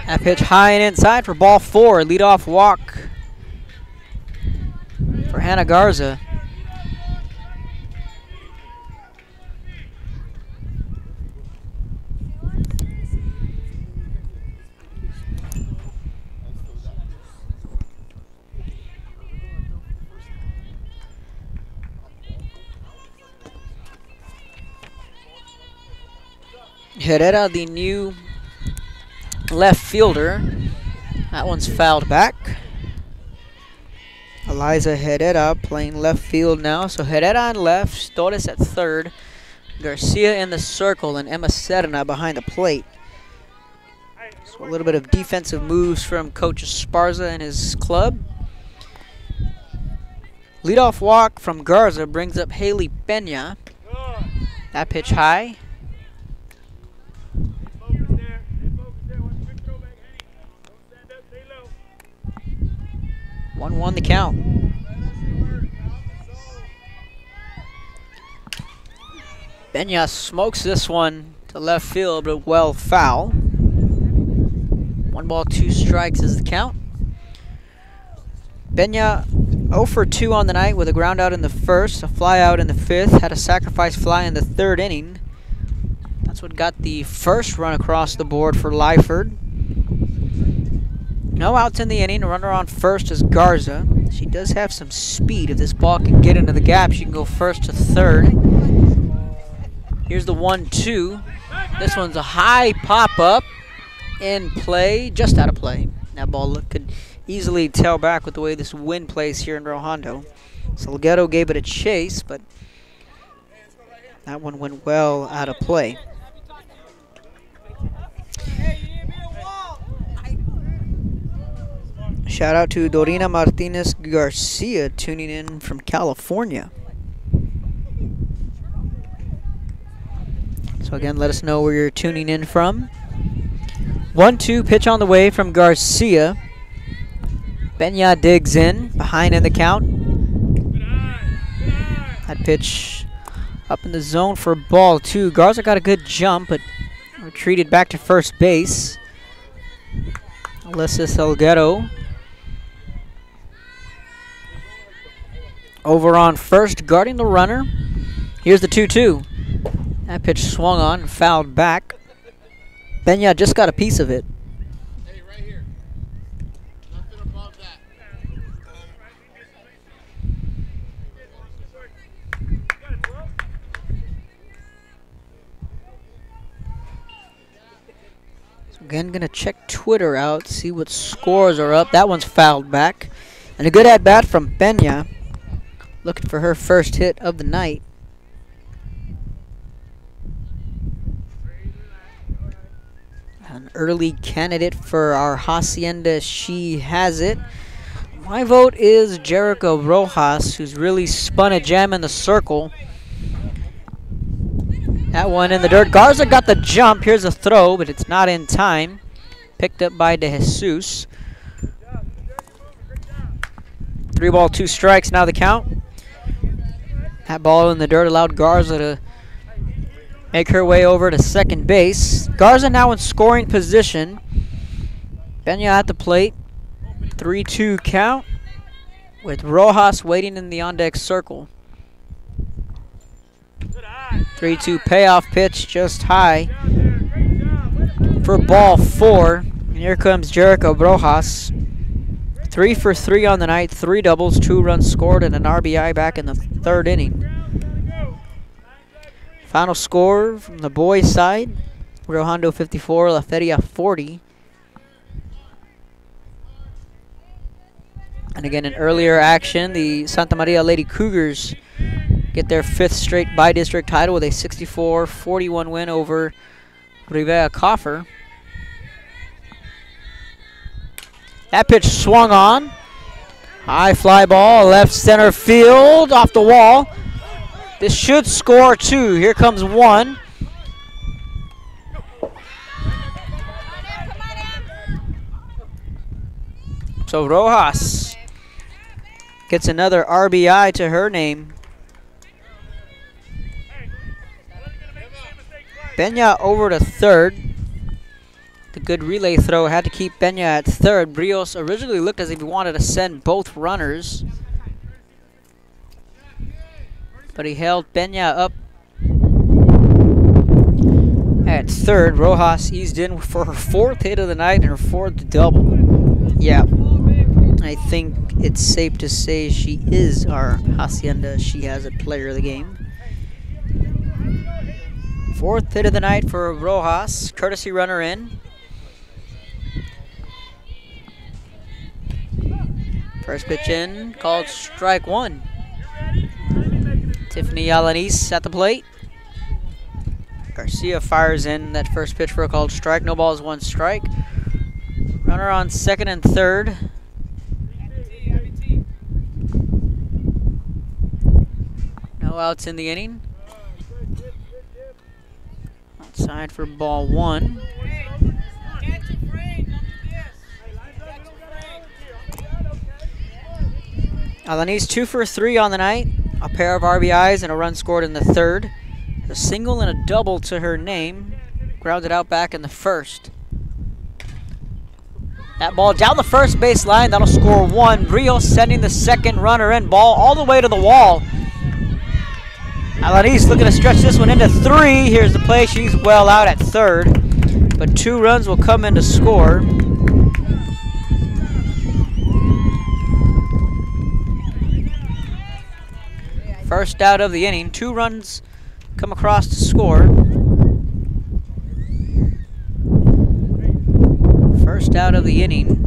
That pitch high and inside for ball 4. Leadoff walk for Hannah Garza. Herrera, the new left fielder. That one's fouled back. Eliza Herrera playing left field now. So Herrera on left, Torres at third, Garcia in the circle, and Emma Serna behind the plate. So a little bit of defensive moves from Coach Esparza and his club. Leadoff walk from Garza brings up Haley Pena. That pitch high. 1-1 the count. Pena smokes this one to left field, but well foul. 1 ball, 2 strikes is the count. Pena 0 for 2 on the night with a ground out in the first, a fly out in the fifth, had a sacrifice fly in the third inning. That's what got the first run across the board for Lyford. No outs in the inning. A runner on first is Garza. She does have some speed. If this ball can get into the gap, she can go first to third. Here's the 1-2. This one's a high pop-up in play, just out of play. That ball could easily tail back with the way this wind plays here in Hondo. Salguero gave it a chase, but that one went well out of play. Shout out to Dorina Martinez Garcia tuning in from California. So again, let us know where you're tuning in from. 1-2 pitch on the way from Garcia. Pena digs in, behind in the count. That pitch up in the zone for ball 2. Garza got a good jump, but retreated back to first base. Alyssa Salguero over on first, guarding the runner. Here's the 2-2. That pitch swung on and fouled back. Pena just got a piece of it. Hey, right here. Nothing above that. So again, gonna check Twitter out, see what scores are up. That one's fouled back. And a good at-bat from Pena. Looking for her first hit of the night. An early candidate for our Hacienda She Has It. My vote is Jericho Rojas, who's really spun a gem in the circle. That one in the dirt. Garza got the jump. Here's a throw, but it's not in time. Picked up by De Jesus. 3 ball, 2 strikes, now the count. That ball in the dirt allowed Garza to make her way over to second base. Garza now in scoring position. Pena at the plate. 3-2 count with Rojas waiting in the on-deck circle. 3-2 payoff pitch just high for ball 4. And here comes Jericho Rojas. 3 for 3 on the night, 3 doubles, 2 runs scored, and an RBI back in the third inning. Final score from the boys' side, Hondo 54, La Feria 40. And again, in earlier action, the Santa Maria Lady Cougars get their 5th straight by-district title with a 64-41 win over Rivera Coffer. That pitch swung on. High fly ball, left center field, off the wall. This should score 2. Here comes 1. So Rojas gets another RBI to her name. Pena over to third. The good relay throw had to keep Pena at third. Brios originally looked as if he wanted to send both runners, but he held Pena up at third. Rojas eased in for her 4th hit of the night and her 4th double. Yeah, I think it's safe to say she is our Hacienda She Has It player of the game. 4th hit of the night for Rojas. Courtesy runner in. First pitch in, called strike one. Tiffany Alanis at the plate. Garcia fires in that first pitch for a called strike. No balls, one strike. Runner on second and third. No outs in the inning. Outside for ball one. Alanis 2 for 3 on the night. A pair of RBIs and a run scored in the third. A single and a double to her name. Grounded out back in the first. That ball down the first base line. That'll score one. Rios sending the second runner in. Ball all the way to the wall. Alanis looking to stretch this one into 3. Here's the play. She's well out at third. But 2 runs will come in to score. First out of the inning. 2 runs come across to score. First out of the inning.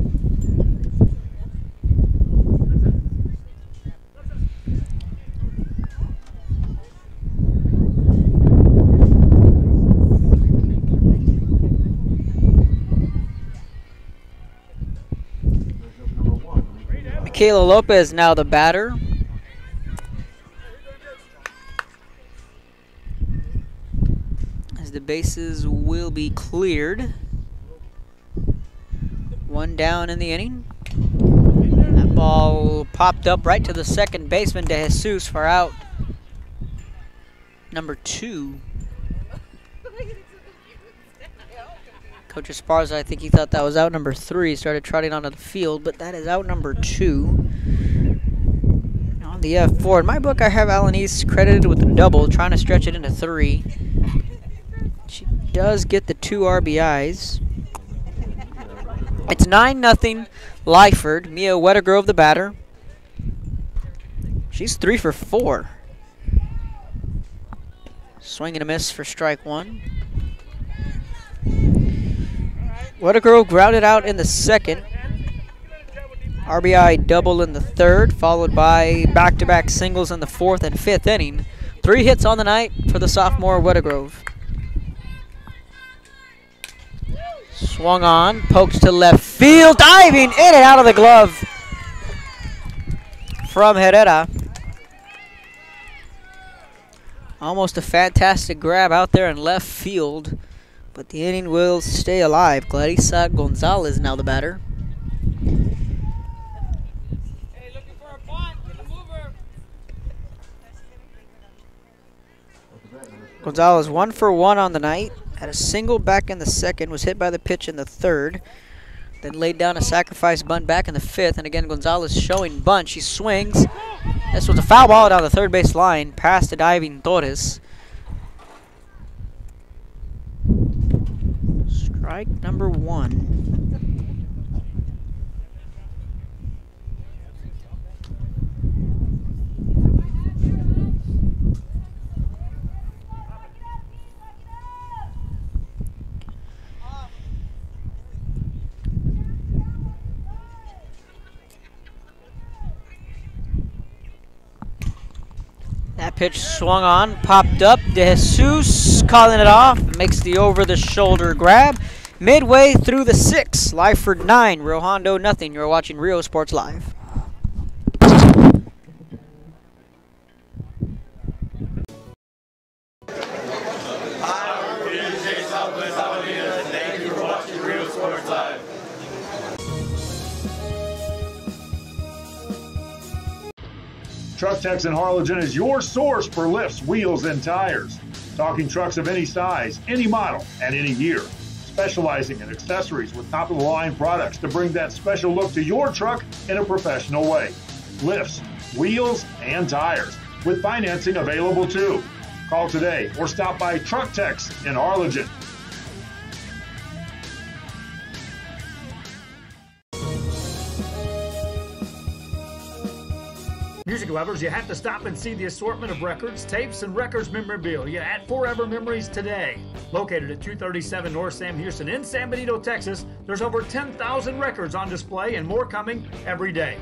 Michaela Lopez now the batter. As the bases will be cleared. 1 down in the inning. That ball popped up right to the second baseman, De Jesus, for out number 2. Coach Esparza, I think he thought that was out number 3. Started trotting onto the field, but that is out number 2. On the F4, in my book, I have Alanis credited with a double, trying to stretch it into 3. She does get the 2 RBIs. It's 9-0 Lyford. Mia Wettergrove the batter. She's 3 for 4. Swing and a miss for strike 1. Wettergrove grounded out in the second. RBI double in the third, followed by back-to-back singles in the 4th and 5th inning. 3 hits on the night for the sophomore Wettergrove. Swung on, pokes to left field, diving in and out of the glove from Herrera. Almost a fantastic grab out there in left field, but the inning will stay alive. Clarissa Gonzalez now the batter. Gonzalez 1 for 1 on the night. Had a single back in the second, was hit by the pitch in the third, then laid down a sacrifice bunt back in the 5th, and again Gonzalez showing bunt. She swings. This was a foul ball down the third base line, past the diving Torres. Strike number 1. That pitch swung on, popped up. De Jesus calling it off. Makes the over-the-shoulder grab. Midway through the 6th, Lyford 9, Rio Hondo nothing. You're watching Rio Sports Live. Thank you for watching Rio Sports Live. Truck Techs in Harlingen is your source for lifts, wheels, and tires. Talking trucks of any size, any model, and any year. Specializing in accessories with top-of-the-line products to bring that special look to your truck in a professional way. Lifts, wheels, and tires, with financing available too. Call today or stop by Truck Techs in Harlingen. Music lovers, you have to stop and see the assortment of records, tapes, and records memorabilia at Forever Memories today. Located at 237 North Sam Houston in San Benito, Texas, there's over 10,000 records on display and more coming every day.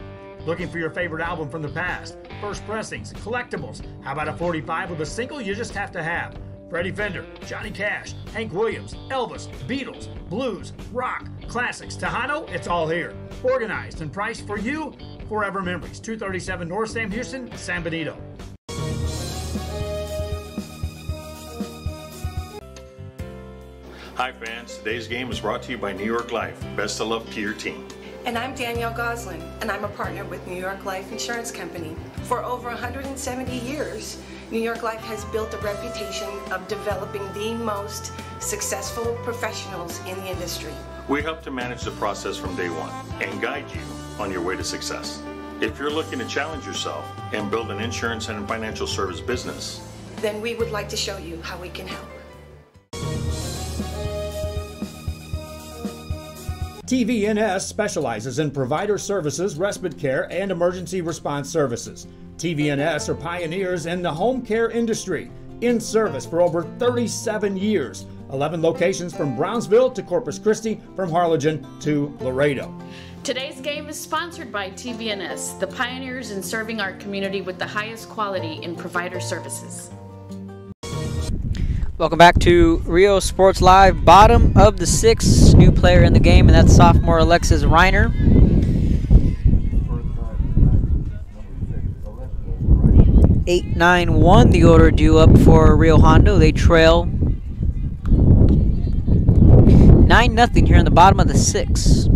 Looking for your favorite album from the past? First pressings, collectibles. How about a 45 with a single you just have to have? Freddie Fender, Johnny Cash, Hank Williams, Elvis, Beatles, blues, rock, classics, Tejano, it's all here. Organized and priced for you. Forever Memories, 237 North Sam Houston, San Benito. Hi fans, today's game is brought to you by New York Life. Best of luck to your team. And I'm Danielle Goslin, and I'm a partner with New York Life Insurance Company. For over 170 years, New York Life has built a reputation of developing the most successful professionals in the industry. We help to manage the process from day one and guide you on your way to success. If you're looking to challenge yourself and build an insurance and financial service business, then we would like to show you how we can help. TVNS specializes in provider services, respite care, and emergency response services. TVNS are pioneers in the home care industry, in service for over 37 years. 11 locations from Brownsville to Corpus Christi, from Harlingen to Laredo. Today's game is sponsored by TVNS, the pioneers in serving our community with the highest quality in provider services. Welcome back to Rio Sports Live. Bottom of the 6th, new player in the game, and that's sophomore Alexis Reiner. Eight, 9-1, the order due up for Rio Hondo. They trail 9-0 here in the bottom of the 6th.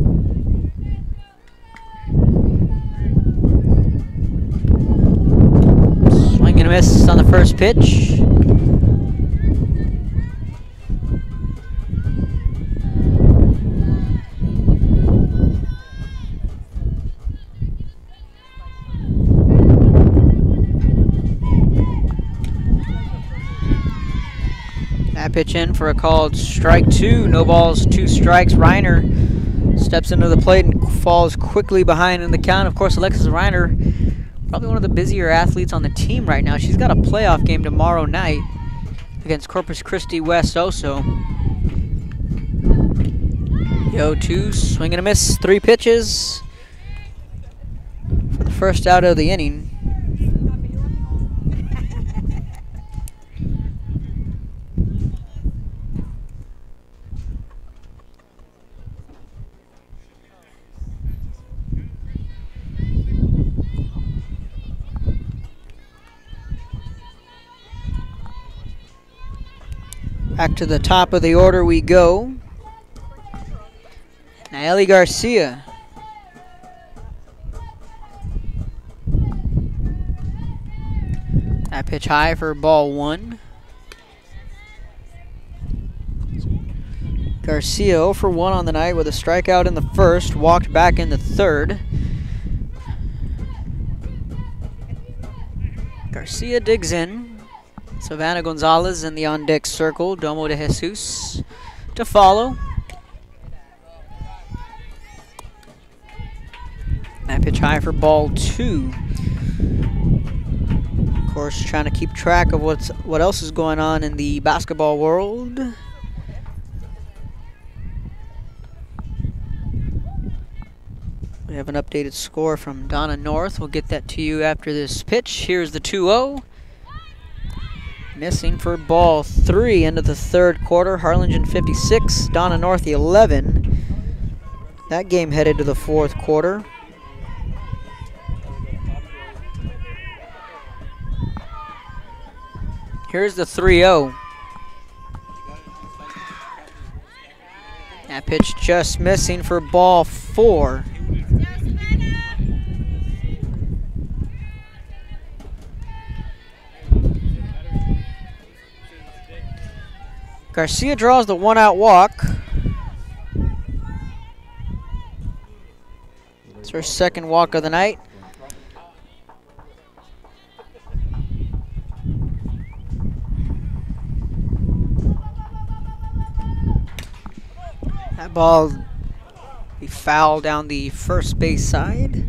Swing and a miss on the first pitch. That pitch in for a called strike 2. No balls, 2 strikes. Reiner steps into the plate and falls quickly behind in the count. Of course, Alexis Reiner, probably one of the busier athletes on the team right now. She's got a playoff game tomorrow night against Corpus Christi West Oso. Yo, 2, swing and a miss, 3 pitches for the first out of the inning. Back to the top of the order we go. Naeli Garcia. That pitch high for ball 1. Garcia 0 for 1 on the night with a strikeout in the first, walked back in the third. Garcia digs in. Savannah Gonzalez in the on-deck circle. Domo de Jesus to follow. That pitch high for ball 2. Of course, trying to keep track of what else is going on in the basketball world. We have an updated score from Donna North. We'll get that to you after this pitch. Here's the 2-0. Missing for ball 3, end of the third quarter. Harlingen 56, Donna North 11. That game headed to the fourth quarter. Here's the 3-0. That pitch just missing for ball 4. Garcia draws the 1-out walk. It's her second walk of the night. That ball be foul down the first base side.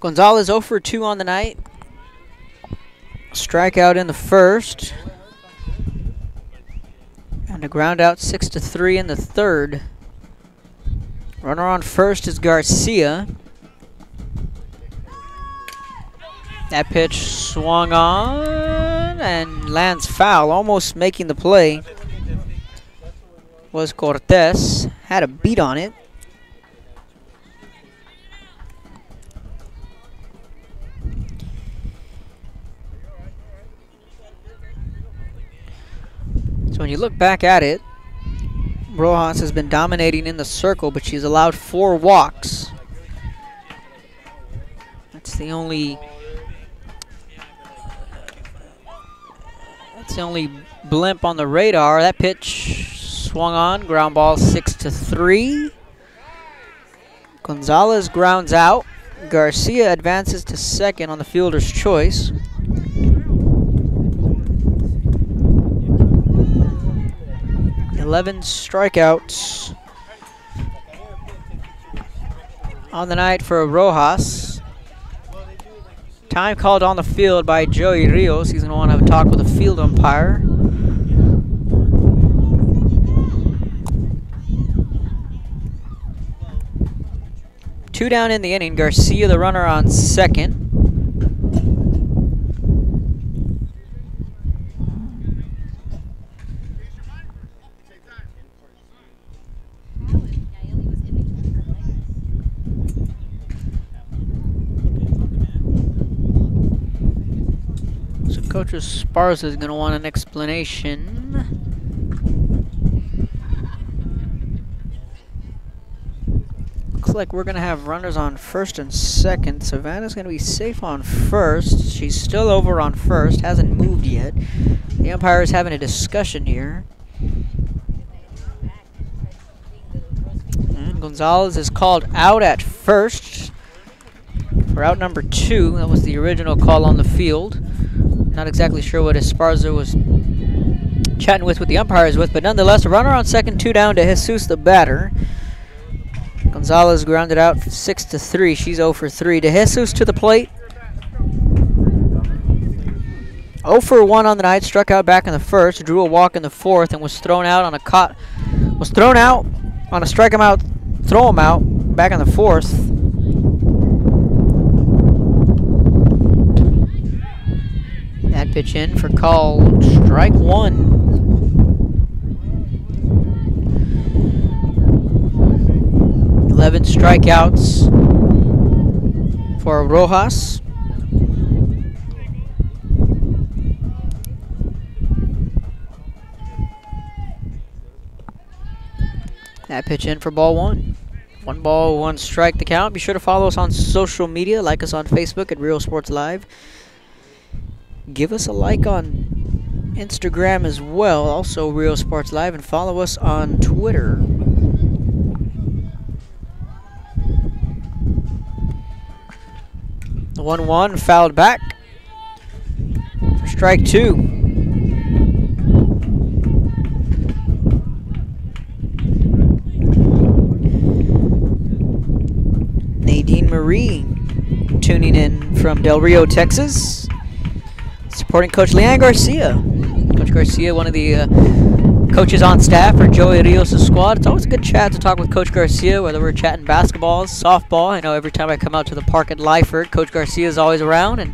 Gonzalez 0 for 2 on the night. Strikeout in the first. On the ground out, 6-3 in the third. Runner on first is Garcia. That pitch swung on and lands foul, almost making the play. Was Cortez, had a beat on it. So when you look back at it, Rojas has been dominating in the circle, but she's allowed 4 walks. That's the only blimp on the radar. That pitch swung on, ground ball, 6-3. Gonzalez grounds out. Garcia advances to second on the fielder's choice. Eleven strikeouts on the night for Rojas. Time called on the field by Joey Rios. He's going to want to have a talk with the field umpire. Two down in the inning. Garcia, the runner, on second. So Coach Esparza is going to want an explanation. Looks like we're going to have runners on first and second. Savannah's going to be safe on first. She's still over on first. Hasn't moved yet. The umpire is having a discussion here. And Gonzalez is called out at first for out number 2. That was the original call on the field. Not exactly sure what Esparza was chatting with the umpires with, but nonetheless, a runner on second, 2 down to Jesus, the batter. Gonzalez grounded out 6-3. She's 0 for 3. De Jesus to the plate. 0 for 1 on the night. Struck out back in the first. Drew a walk in the fourth and was thrown out on a strike him out, throw him out back in the fourth. That pitch in for called strike 1. 11 strikeouts for Rojas. That pitch in for ball 1. 1 ball, 1 strike the count. Be sure to follow us on social media. Like us on Facebook at Real Sports Live. Give us a like on Instagram as well, also Real Sports Live, and follow us on Twitter. The 1-1 fouled back for strike 2. Nadine Marie tuning in from Del Rio, Texas. Supporting Coach Leanne Garcia. Coach Garcia, one of the coaches on staff for Joey Rios' squad. It's always a good chat to talk with Coach Garcia, whether we're chatting basketball, softball. I know every time I come out to the park at Lyford, Coach Garcia is always around, and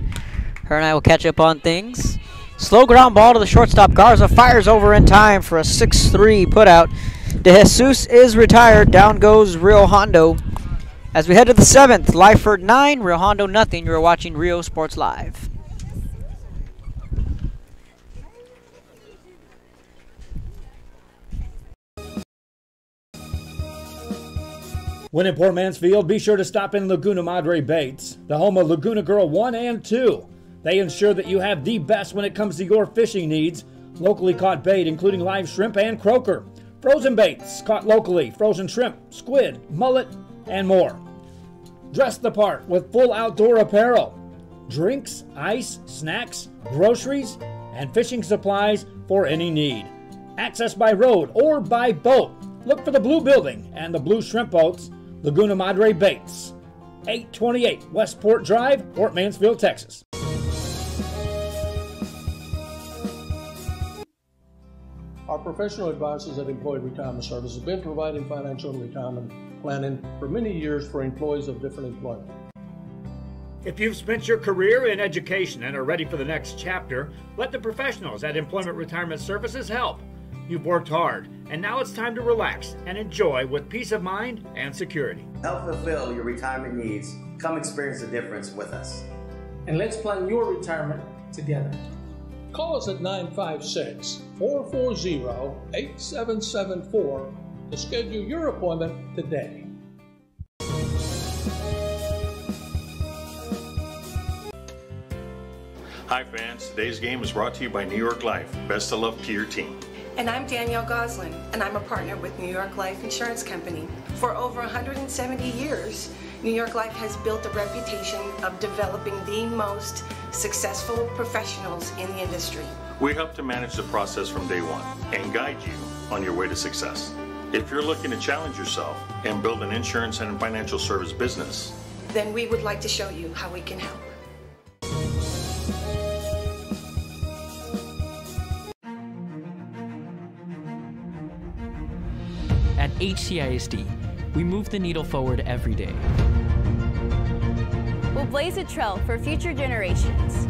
her and I will catch up on things. Slow ground ball to the shortstop. Garza fires over in time for a 6-3 putout. De Jesus is retired. Down goes Rio Hondo. As we head to the 7th, Lyford 9, Rio Hondo nothing. You're watching Rio Sports Live. When in Port Mansfield, be sure to stop in Laguna Madre Baits, the home of Laguna Girl 1 and 2. They ensure that you have the best when it comes to your fishing needs. Locally caught bait, including live shrimp and croaker. Frozen baits, caught locally, frozen shrimp, squid, mullet, and more. Dress the part with full outdoor apparel. Drinks, ice, snacks, groceries, and fishing supplies for any need. Access by road or by boat. Look for the blue building and the blue shrimp boats. Laguna Madre Baits, 828 Westport Drive, Port Mansfield, Texas. Our professional advisors at Employee Retirement Services have been providing financial and retirement planning for many years for employees of different employment. If you've spent your career in education and are ready for the next chapter, let the professionals at Employment Retirement Services help. You've worked hard, and now it's time to relax and enjoy with peace of mind and security. Help fulfill your retirement needs. Come experience the difference with us. And let's plan your retirement together. Call us at 956-440-8774 to schedule your appointment today. Hi fans, today's game is brought to you by New York Life. Best of luck to your team. And I'm Danielle Goslin, and I'm a partner with New York Life Insurance Company. For over 170 years, New York Life has built a reputation of developing the most successful professionals in the industry. We help to manage the process from day one and guide you on your way to success. If you're looking to challenge yourself and build an insurance and financial service business, then we would like to show you how we can help. At HCISD, we move the needle forward every day. We'll blaze a trail for future generations.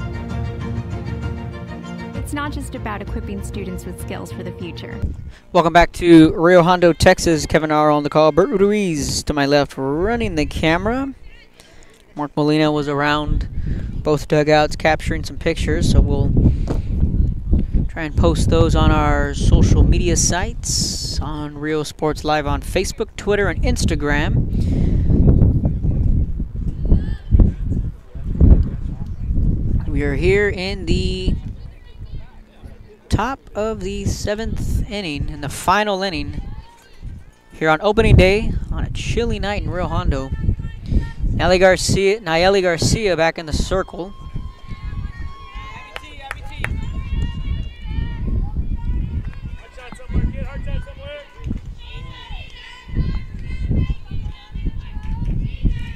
It's not just about equipping students with skills for the future. Welcome back to Rio Hondo, Texas. Kevin R. on the call. Bert Ruiz to my left running the camera. Mark Molina was around both dugouts capturing some pictures, so we'll try and post those on our social media sites, on Rio Sports Live on Facebook, Twitter, and Instagram. We are here in the top of the 7th inning, in the final inning, here on opening day on a chilly night in Rio Hondo. Nayeli Garcia back in the circle.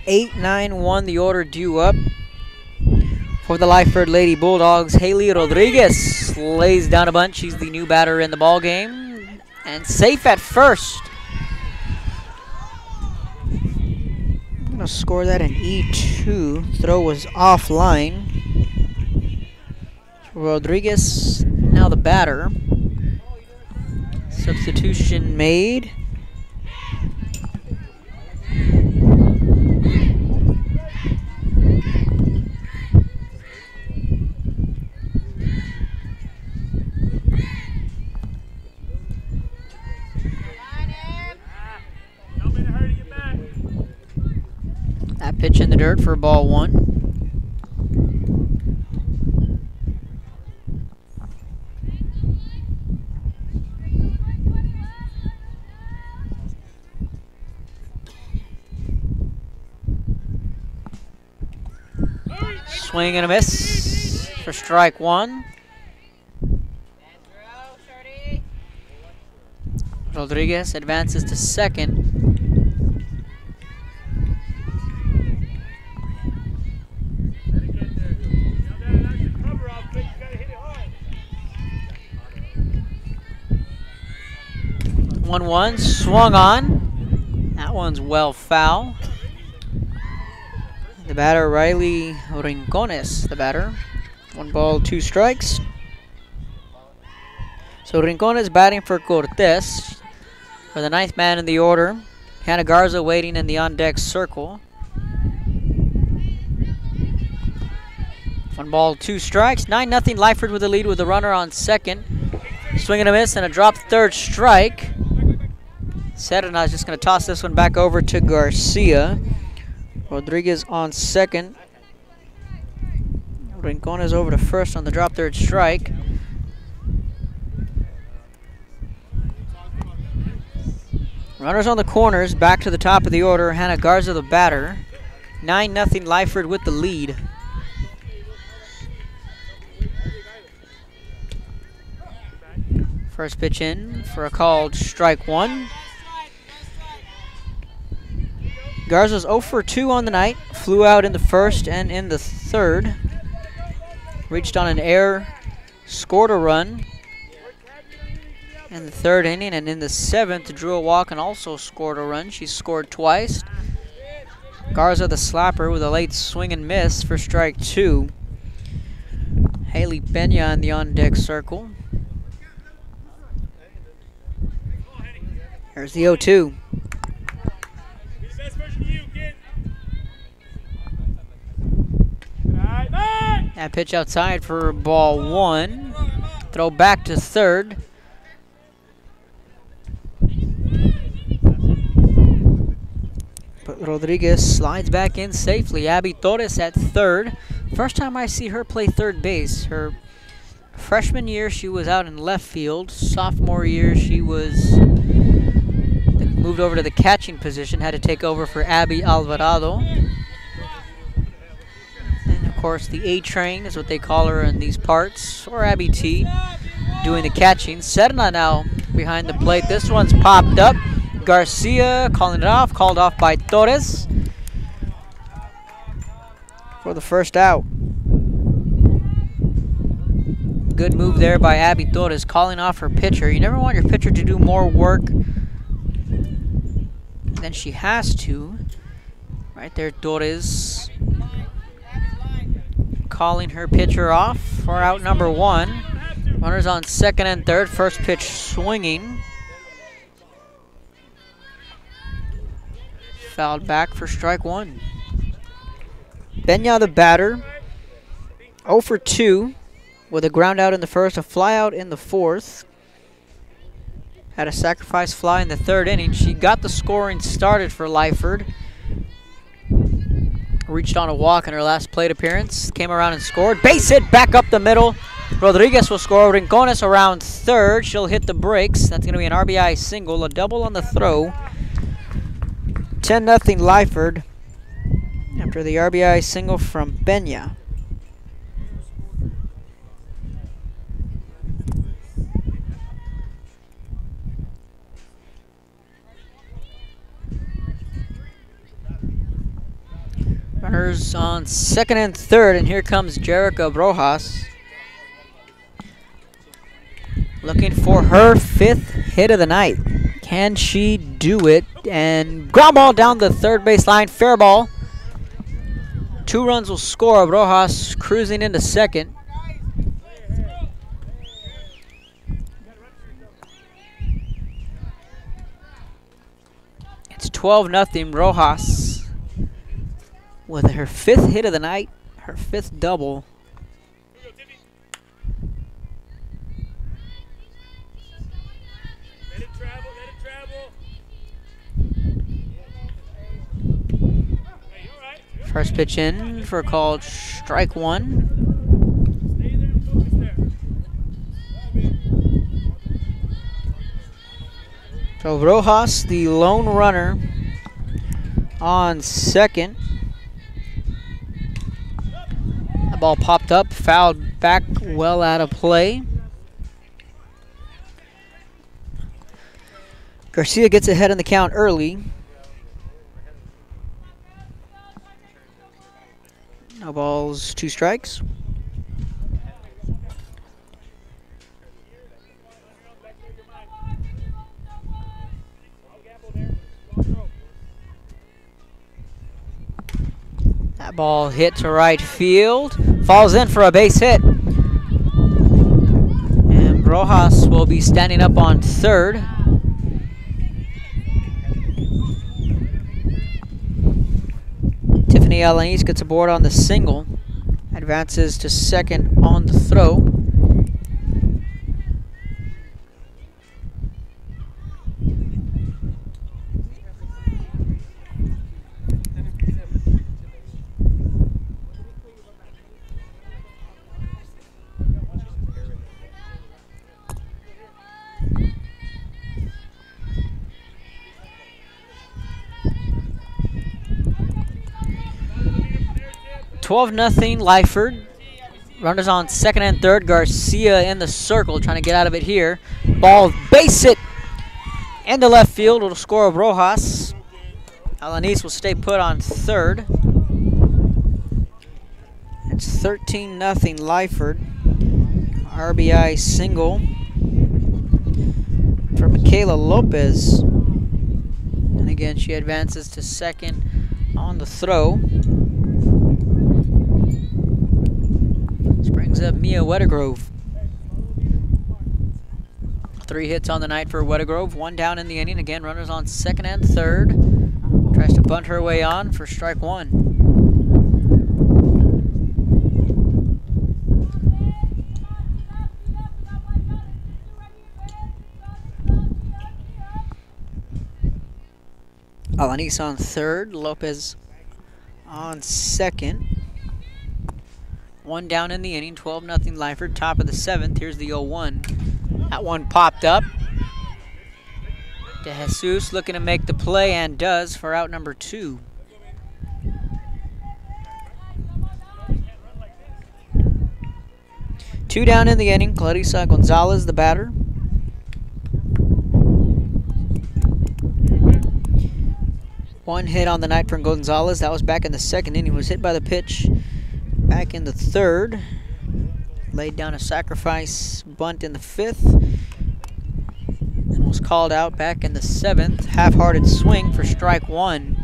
Eight, 9-1, the order due up for the Lyford Lady Bulldogs. Haley Rodriguez lays down a bunch. She's the new batter in the ball game, and safe at first. I'm gonna score that an E2. Throw was offline. Rodriguez now the batter. Substitution made. That pitch in the dirt for ball one. Swing and a miss for strike one. Rodriguez advances to second. One swung on. That one's well foul. The batter, Riley Rincones, the batter. 1 ball, 2 strikes. So Rincones batting for Cortez for the 9th man in the order. Hannah Garza waiting in the on-deck circle. 1 ball, 2 strikes. 9-0 Lyford with the lead with a runner on second. Swing and a miss and a drop third strike. Serena's just going to toss this one back over to Garcia. Rodriguez on second. Rincones over to first on the drop third strike. Runners on the corners, back to the top of the order. Hannah Garza the batter. 9-0 Lyford with the lead. First pitch in for a called strike one. Garza's 0 for 2 on the night. Flew out in the first and in the third. Reached on an error, scored a run. in the 3rd inning, and in the 7th, drew a walk and also scored a run. She scored twice. Garza, the slapper, with a late swing and miss for strike 2. Haley Pena in the on-deck circle. Here's the 0-2. That pitch outside for ball 1. Throw back to 3rd. But Rodriguez slides back in safely. Abby Torres at 3rd. First time I see her play 3rd base. Her freshman year she was out in left field. Sophomore year she was moved over to the catching position. Had to take over for Abby Alvarado. And of course the A-train is what they call her in these parts. Or Abby T doing the catching. Serna now behind the plate. This one's popped up. Garcia calling it off. Called off by Torres for the first out. Good move there by Abby Torres, calling off her pitcher. You never want your pitcher to do more work than she has to. Right there, Torres calling her pitcher off for out number 1. Runners on 2nd and 3rd. First pitch swinging. Fouled back for strike 1. Pena, the batter, 0 for 2 with a ground out in the 1st, a fly out in the 4th. Had a sacrifice fly in the 3rd inning. She got the scoring started for Lyford. Reached on a walk in her last plate appearance. Came around and scored. Base hit back up the middle. Rodriguez will score. Rincones around 3rd. She'll hit the brakes. That's going to be an RBI single, a double on the throw. 10-0 Lyford after the RBI single from Pena. Runners on 2nd and 3rd, and here comes Jericho Rojas. Looking for her 5th hit of the night. Can she do it? And ground ball down the 3rd base line. Fair ball. 2 runs will score. Rojas cruising into 2nd. It's 12-0 Rojas with her 5th hit of the night, her 5th double. First pitch in for a called strike 1. So Rojas, the lone runner on 2nd. The ball popped up, fouled back, well out of play. Garcia gets ahead in the count early. No balls, 2 strikes. That ball hit to right field. Falls in for a base hit. And Rojas will be standing up on 3rd. Tiffany Alanis gets aboard on the single. Advances to 2nd on the throw. $12-0 Lyford. Runners on 2nd and 3rd. Garcia in the circle, trying to get out of it here. Ball base hit into left field. Will score of Rojas. Alanis will stay put on 3rd. It's 13-0 Lyford. RBI single for Michaela Lopez. And again, she advances to second on the throw. This brings up Mia Weddergrove. 3 hits on the night for Weddergrove. 1 down in the inning. Again, runners on second and third. Tries to bunt her way on for strike 1. Alanis on third. Lopez on second. 1 down in the inning. 12-0 Lyford. Top of the 7th. Here's the 0-1. That one popped up. De Jesus looking to make the play and does for out number 2. Two down in the inning. Clarissa Gonzalez, the batter. One hit on the night from Gonzalez. That was back in the 2nd inning. Was hit by the pitch back in the 3rd. Laid down a sacrifice bunt in the 5th. And was called out back in the 7th. Half-hearted swing for strike 1.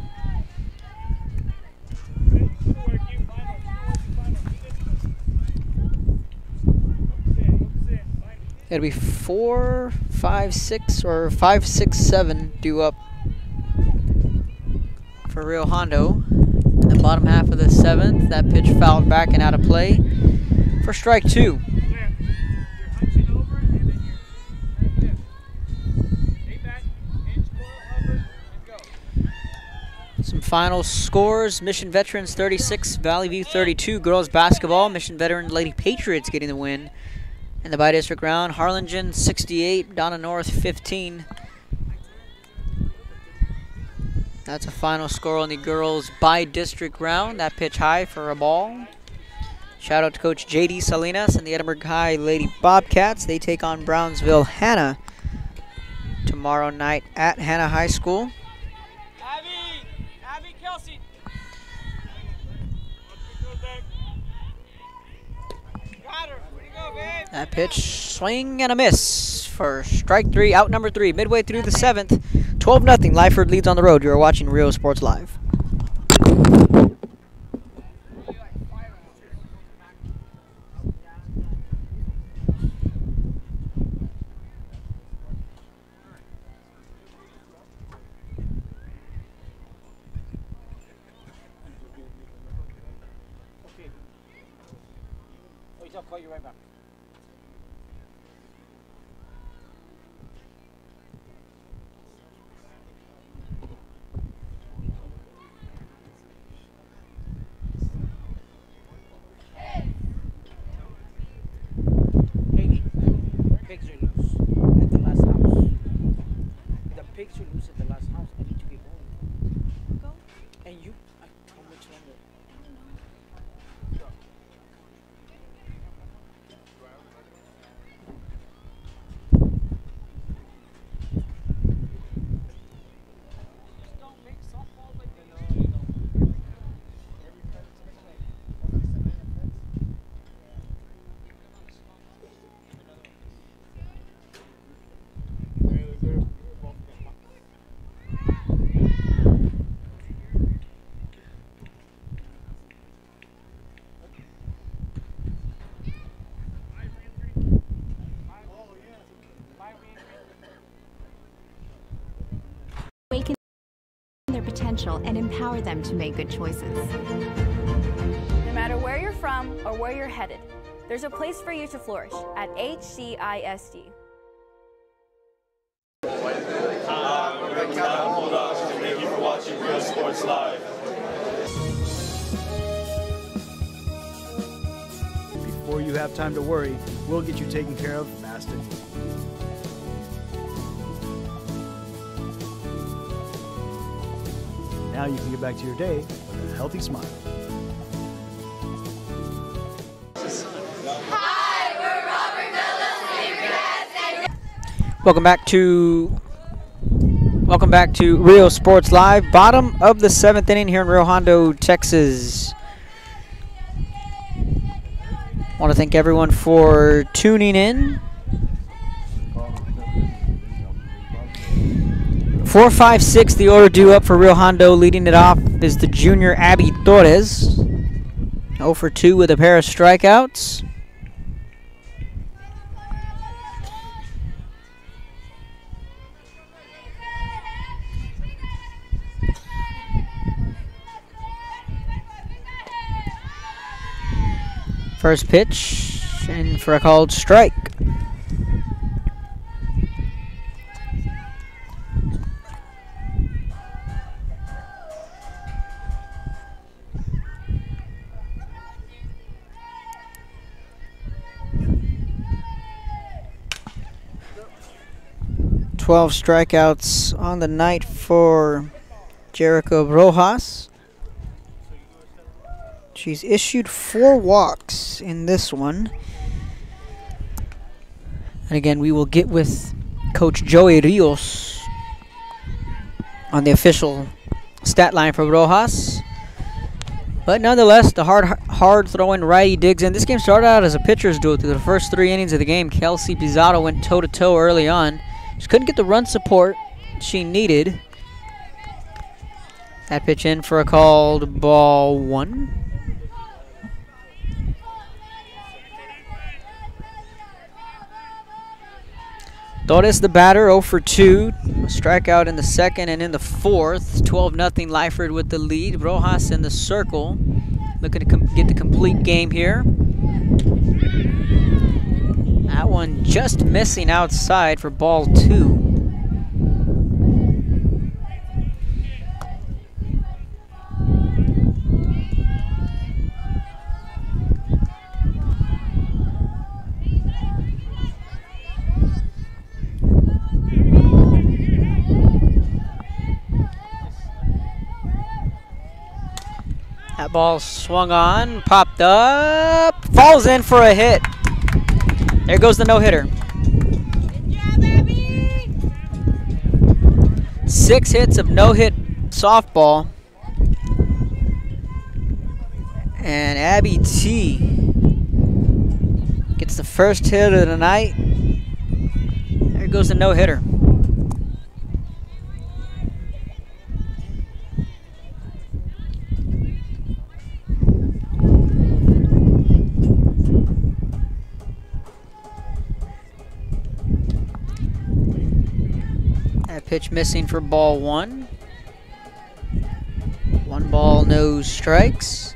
It'll be 4, 5, 6, or 5, 6, 7 due up for Rio Hondo. In the bottom half of the 7th, that pitch fouled back and out of play for strike 2. Some final scores. Mission Veterans 36, Valley View 32. Girls basketball, Mission Veterans Lady Patriots getting the win in the by-district round. Harlingen 68, Donna North 15. That's a final score on the girls by-district round. That pitch high for a ball. Shout out to Coach J.D. Salinas and the Edinburgh High Lady Bobcats. They take on Brownsville Hannah tomorrow night at Hannah High School. That pitch, swing and a miss for strike 3, out number 3. Midway through the 7th, 12-0. Lyford leads on the road. You're watching Rio Sports Live. I'll call you right back. Pigs are loose at the last house. The pigs are loose at the last house. I need to get going. Go. And you, how much longer? Go. Awaken their potential and empower them to make good choices. No matter where you're from or where you're headed, there's a place for you to flourish at HCISD. Thank you for watching Rio Sports Live. Before you have time to worry, we'll get you taken care of fast and easy. Now you can get back to your day with a healthy smile. Hi, we're Robert Villas. Welcome back to Rio Sports Live. Bottom of the 7th inning here in Rio Hondo, Texas. Want to thank everyone for tuning in. 4-5-6, the order due up for Rio Hondo. Leading it off is the junior Abby Torres. 0 for 2 with a pair of strikeouts. First pitch, and for a called strike. Twelve strikeouts on the night for Jericho Rojas. She's issued 4 walks in this one. And again, we will get with Coach Joey Rios on the official stat line for Rojas. But nonetheless, the hard throwing righty digs in. This game started out as a pitcher's duel through the first 3 innings of the game. Kelsey Pizarro went toe-to-toe early on. She couldn't get the run support she needed. That pitch in for a called ball 1. Torres the batter, 0 for 2. A strikeout in the second and in the fourth. 12-0 Lyford with the lead. Rojas in the circle. Looking to get the complete game here. That one just missing outside for ball 2. That ball swung on, popped up, falls in for a hit. There goes the no-hitter. Good job, Abby. 6 hits of no-hit softball. And Abby T gets the first hit of the night. There goes the no-hitter. Pitch missing for ball 1. 1 ball, no strikes.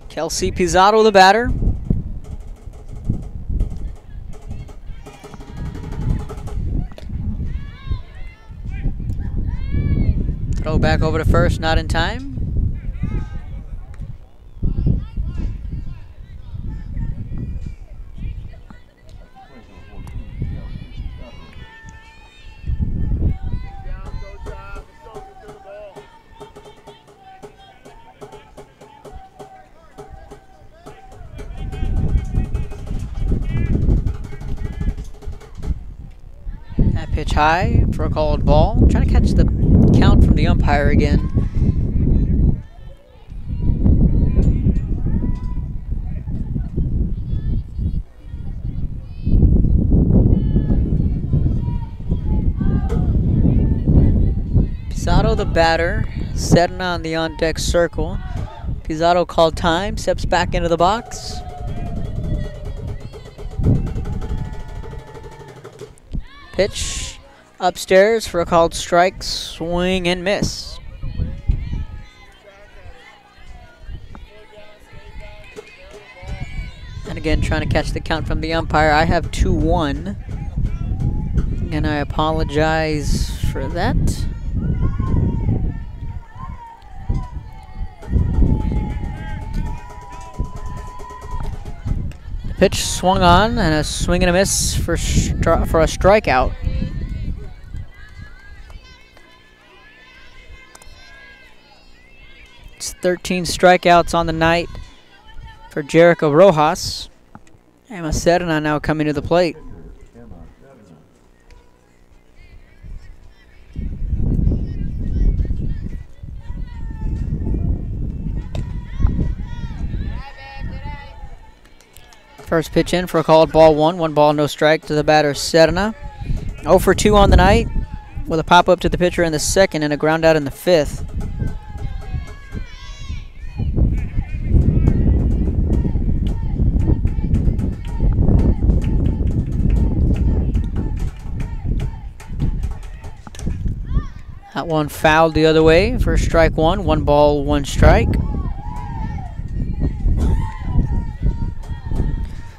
Kelsey Pizarro the batter. Throw back over to first, not in time. Pitch high for a called ball. Trying to catch the count from the umpire again. Pizarro the batter, setting on the on-deck circle. Pizarro called time, steps back into the box. Pitch upstairs for a called strike, swing and miss. And again, trying to catch the count from the umpire. I have 2-1. And I apologize for that. The pitch swung on and a swing and a miss for a strikeout. It's 13 strikeouts on the night for Jericho Rojas. And Macerna now coming to the plate. First pitch in for a called ball 1. 1 ball, no strike to the batter, Serna. 0 for 2 on the night with a pop-up to the pitcher in the second and a ground out in the fifth. That one fouled the other way for strike 1. 1 ball, 1 strike.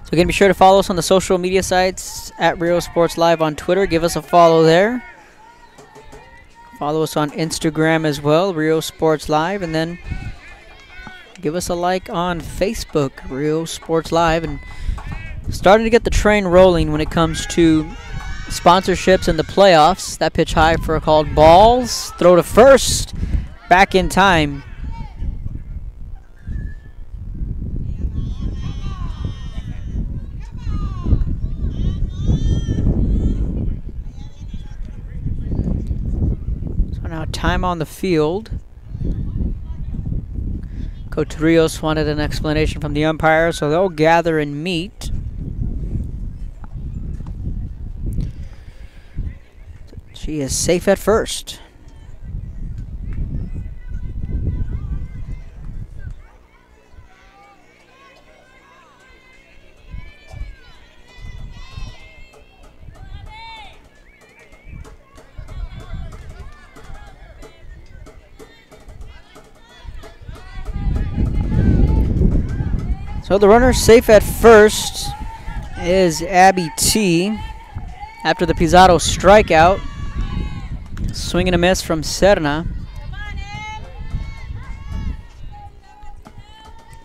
So again, be sure to follow us on the social media sites at Rio Sports Live on Twitter. Give us a follow there. Follow us on Instagram as well, Rio Sports Live. And then give us a like on Facebook, Rio Sports Live. And starting to get the train rolling when it comes to sponsorships in the playoffs. That pitch high for a called balls. Throw to first. Back in time. So now time on the field. Coach Rios wanted an explanation from the umpire, so they'll gather and meet. She is safe at first. So the runner safe at first is Abby T. After the Pizarro strikeout. Swing and a miss from Serna.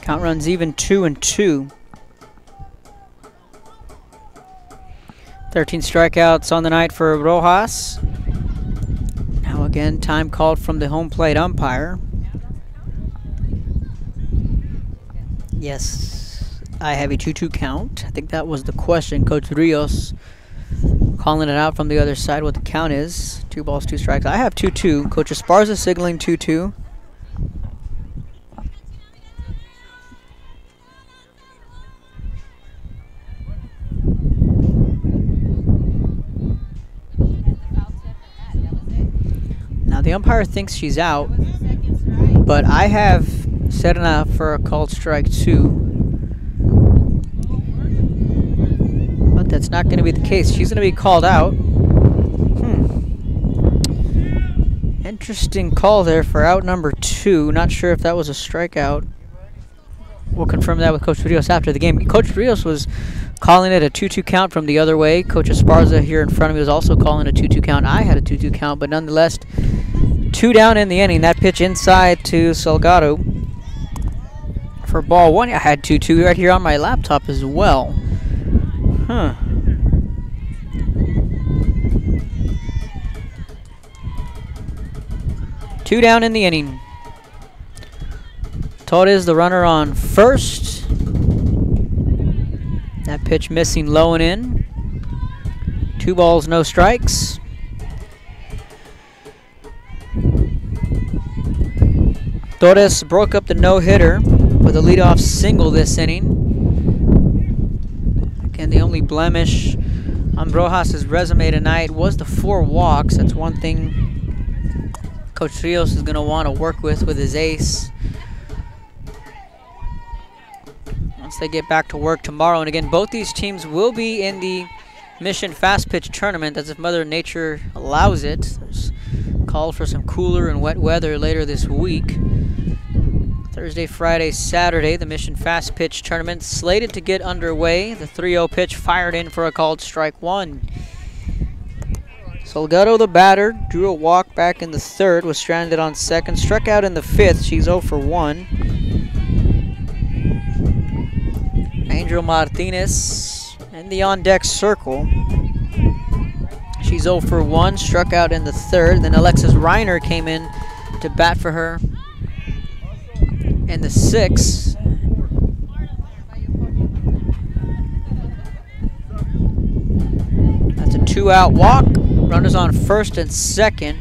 Count runs even 2-2. 13 strikeouts on the night for Rojas. Now again, time called from the home plate umpire. Yes, I have a 2-2 count. I think that was the question. Coach Rios calling it out from the other side what the count is. 2 balls, 2 strikes. I have 2-2. Coach Esparza signaling 2-2. Now the umpire thinks she's out, but I have set enough for a called strike 2. But that's not going to be the case. She's going to be called out. Interesting call there for out number 2. Not sure if that was a strikeout. We'll confirm that with Coach Rios after the game. Coach Rios was calling it a 2-2 count from the other way. Coach Esparza here in front of me was also calling a 2-2 count. I had a 2-2 count, but nonetheless, 2 down in the inning. That pitch inside to Salgado for ball 1. I had 2-2 right here on my laptop as well. Huh. Two down in the inning. Torres, the runner on first. That pitch missing low and in. 2 balls, no strikes. Torres broke up the no-hitter with a leadoff single this inning. Again, the only blemish on Rojas' resume tonight was the 4 walks. That's one thing Coach Rios is going to want to work with his ace once they get back to work tomorrow. And again, both these teams will be in the Mission Fast Pitch Tournament as if Mother Nature allows it. There's call for some cooler and wet weather later this week. Thursday, Friday, Saturday, the Mission Fast Pitch Tournament slated to get underway. The 3-0 pitch fired in for a called strike 1. Salgado, the batter, drew a walk back in the 3rd, was stranded on 2nd, struck out in the 5th. She's 0 for 1. Angel Martinez in the on-deck circle. She's 0 for 1, struck out in the 3rd. Then Alexis Reiner came in to bat for her in the 6th. That's a 2-out walk. Runners on 1st and 2nd.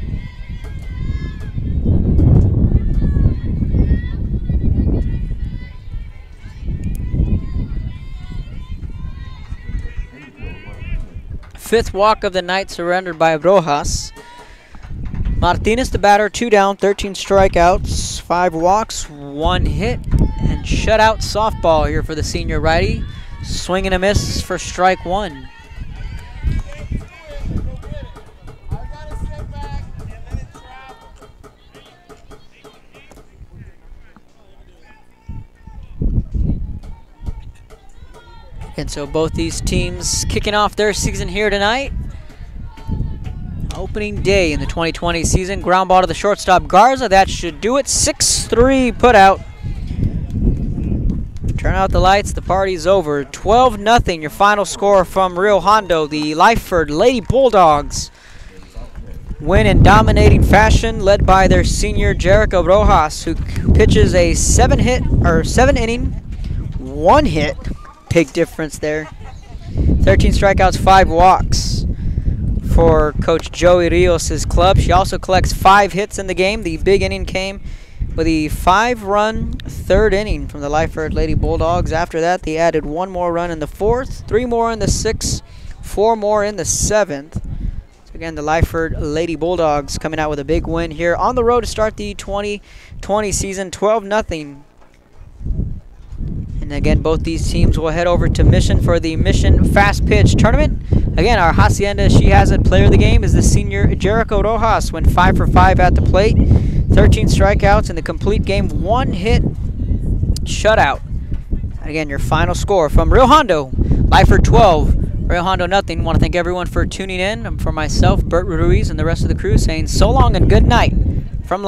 5th walk of the night surrendered by Rojas. Martinez, the batter, 2 down, 13 strikeouts, 5 walks, 1 hit, and shutout softball here for the senior righty. Swing and a miss for strike 1. And so both these teams kicking off their season here tonight. Opening day in the 2020 season. Ground ball to the shortstop, Garza. That should do it. 6-3 put out. Turn out the lights. The party's over. 12-0 your final score from Rio Hondo. The Lyford Lady Bulldogs win in dominating fashion, led by their senior Jericho Rojas, who pitches a 7 inning, 1 hit. Big difference there. 13 strikeouts, 5 walks for Coach Joey Rios' club. She also collects 5 hits in the game. The big inning came with a 5-run 3rd inning from the Lyford Lady Bulldogs. After that, they added 1 more run in the 4th, 3 more in the 6th, 4 more in the 7th. So again, the Lyford Lady Bulldogs coming out with a big win here on the road to start the 2020 season, 12-0. And again, both these teams will head over to Mission for the Mission Fast Pitch Tournament. Again, our Hacienda She Has It player of the game is the senior Jericho Rojas. Went 5 for 5 at the plate, 13 strikeouts in the complete game, 1 hit, shutout. Again, your final score from Rio Hondo, Lyford 12, Rio Hondo nothing. Want to thank everyone for tuning in. For myself, Bert Ruiz, and the rest of the crew saying so long and good night from Lyford.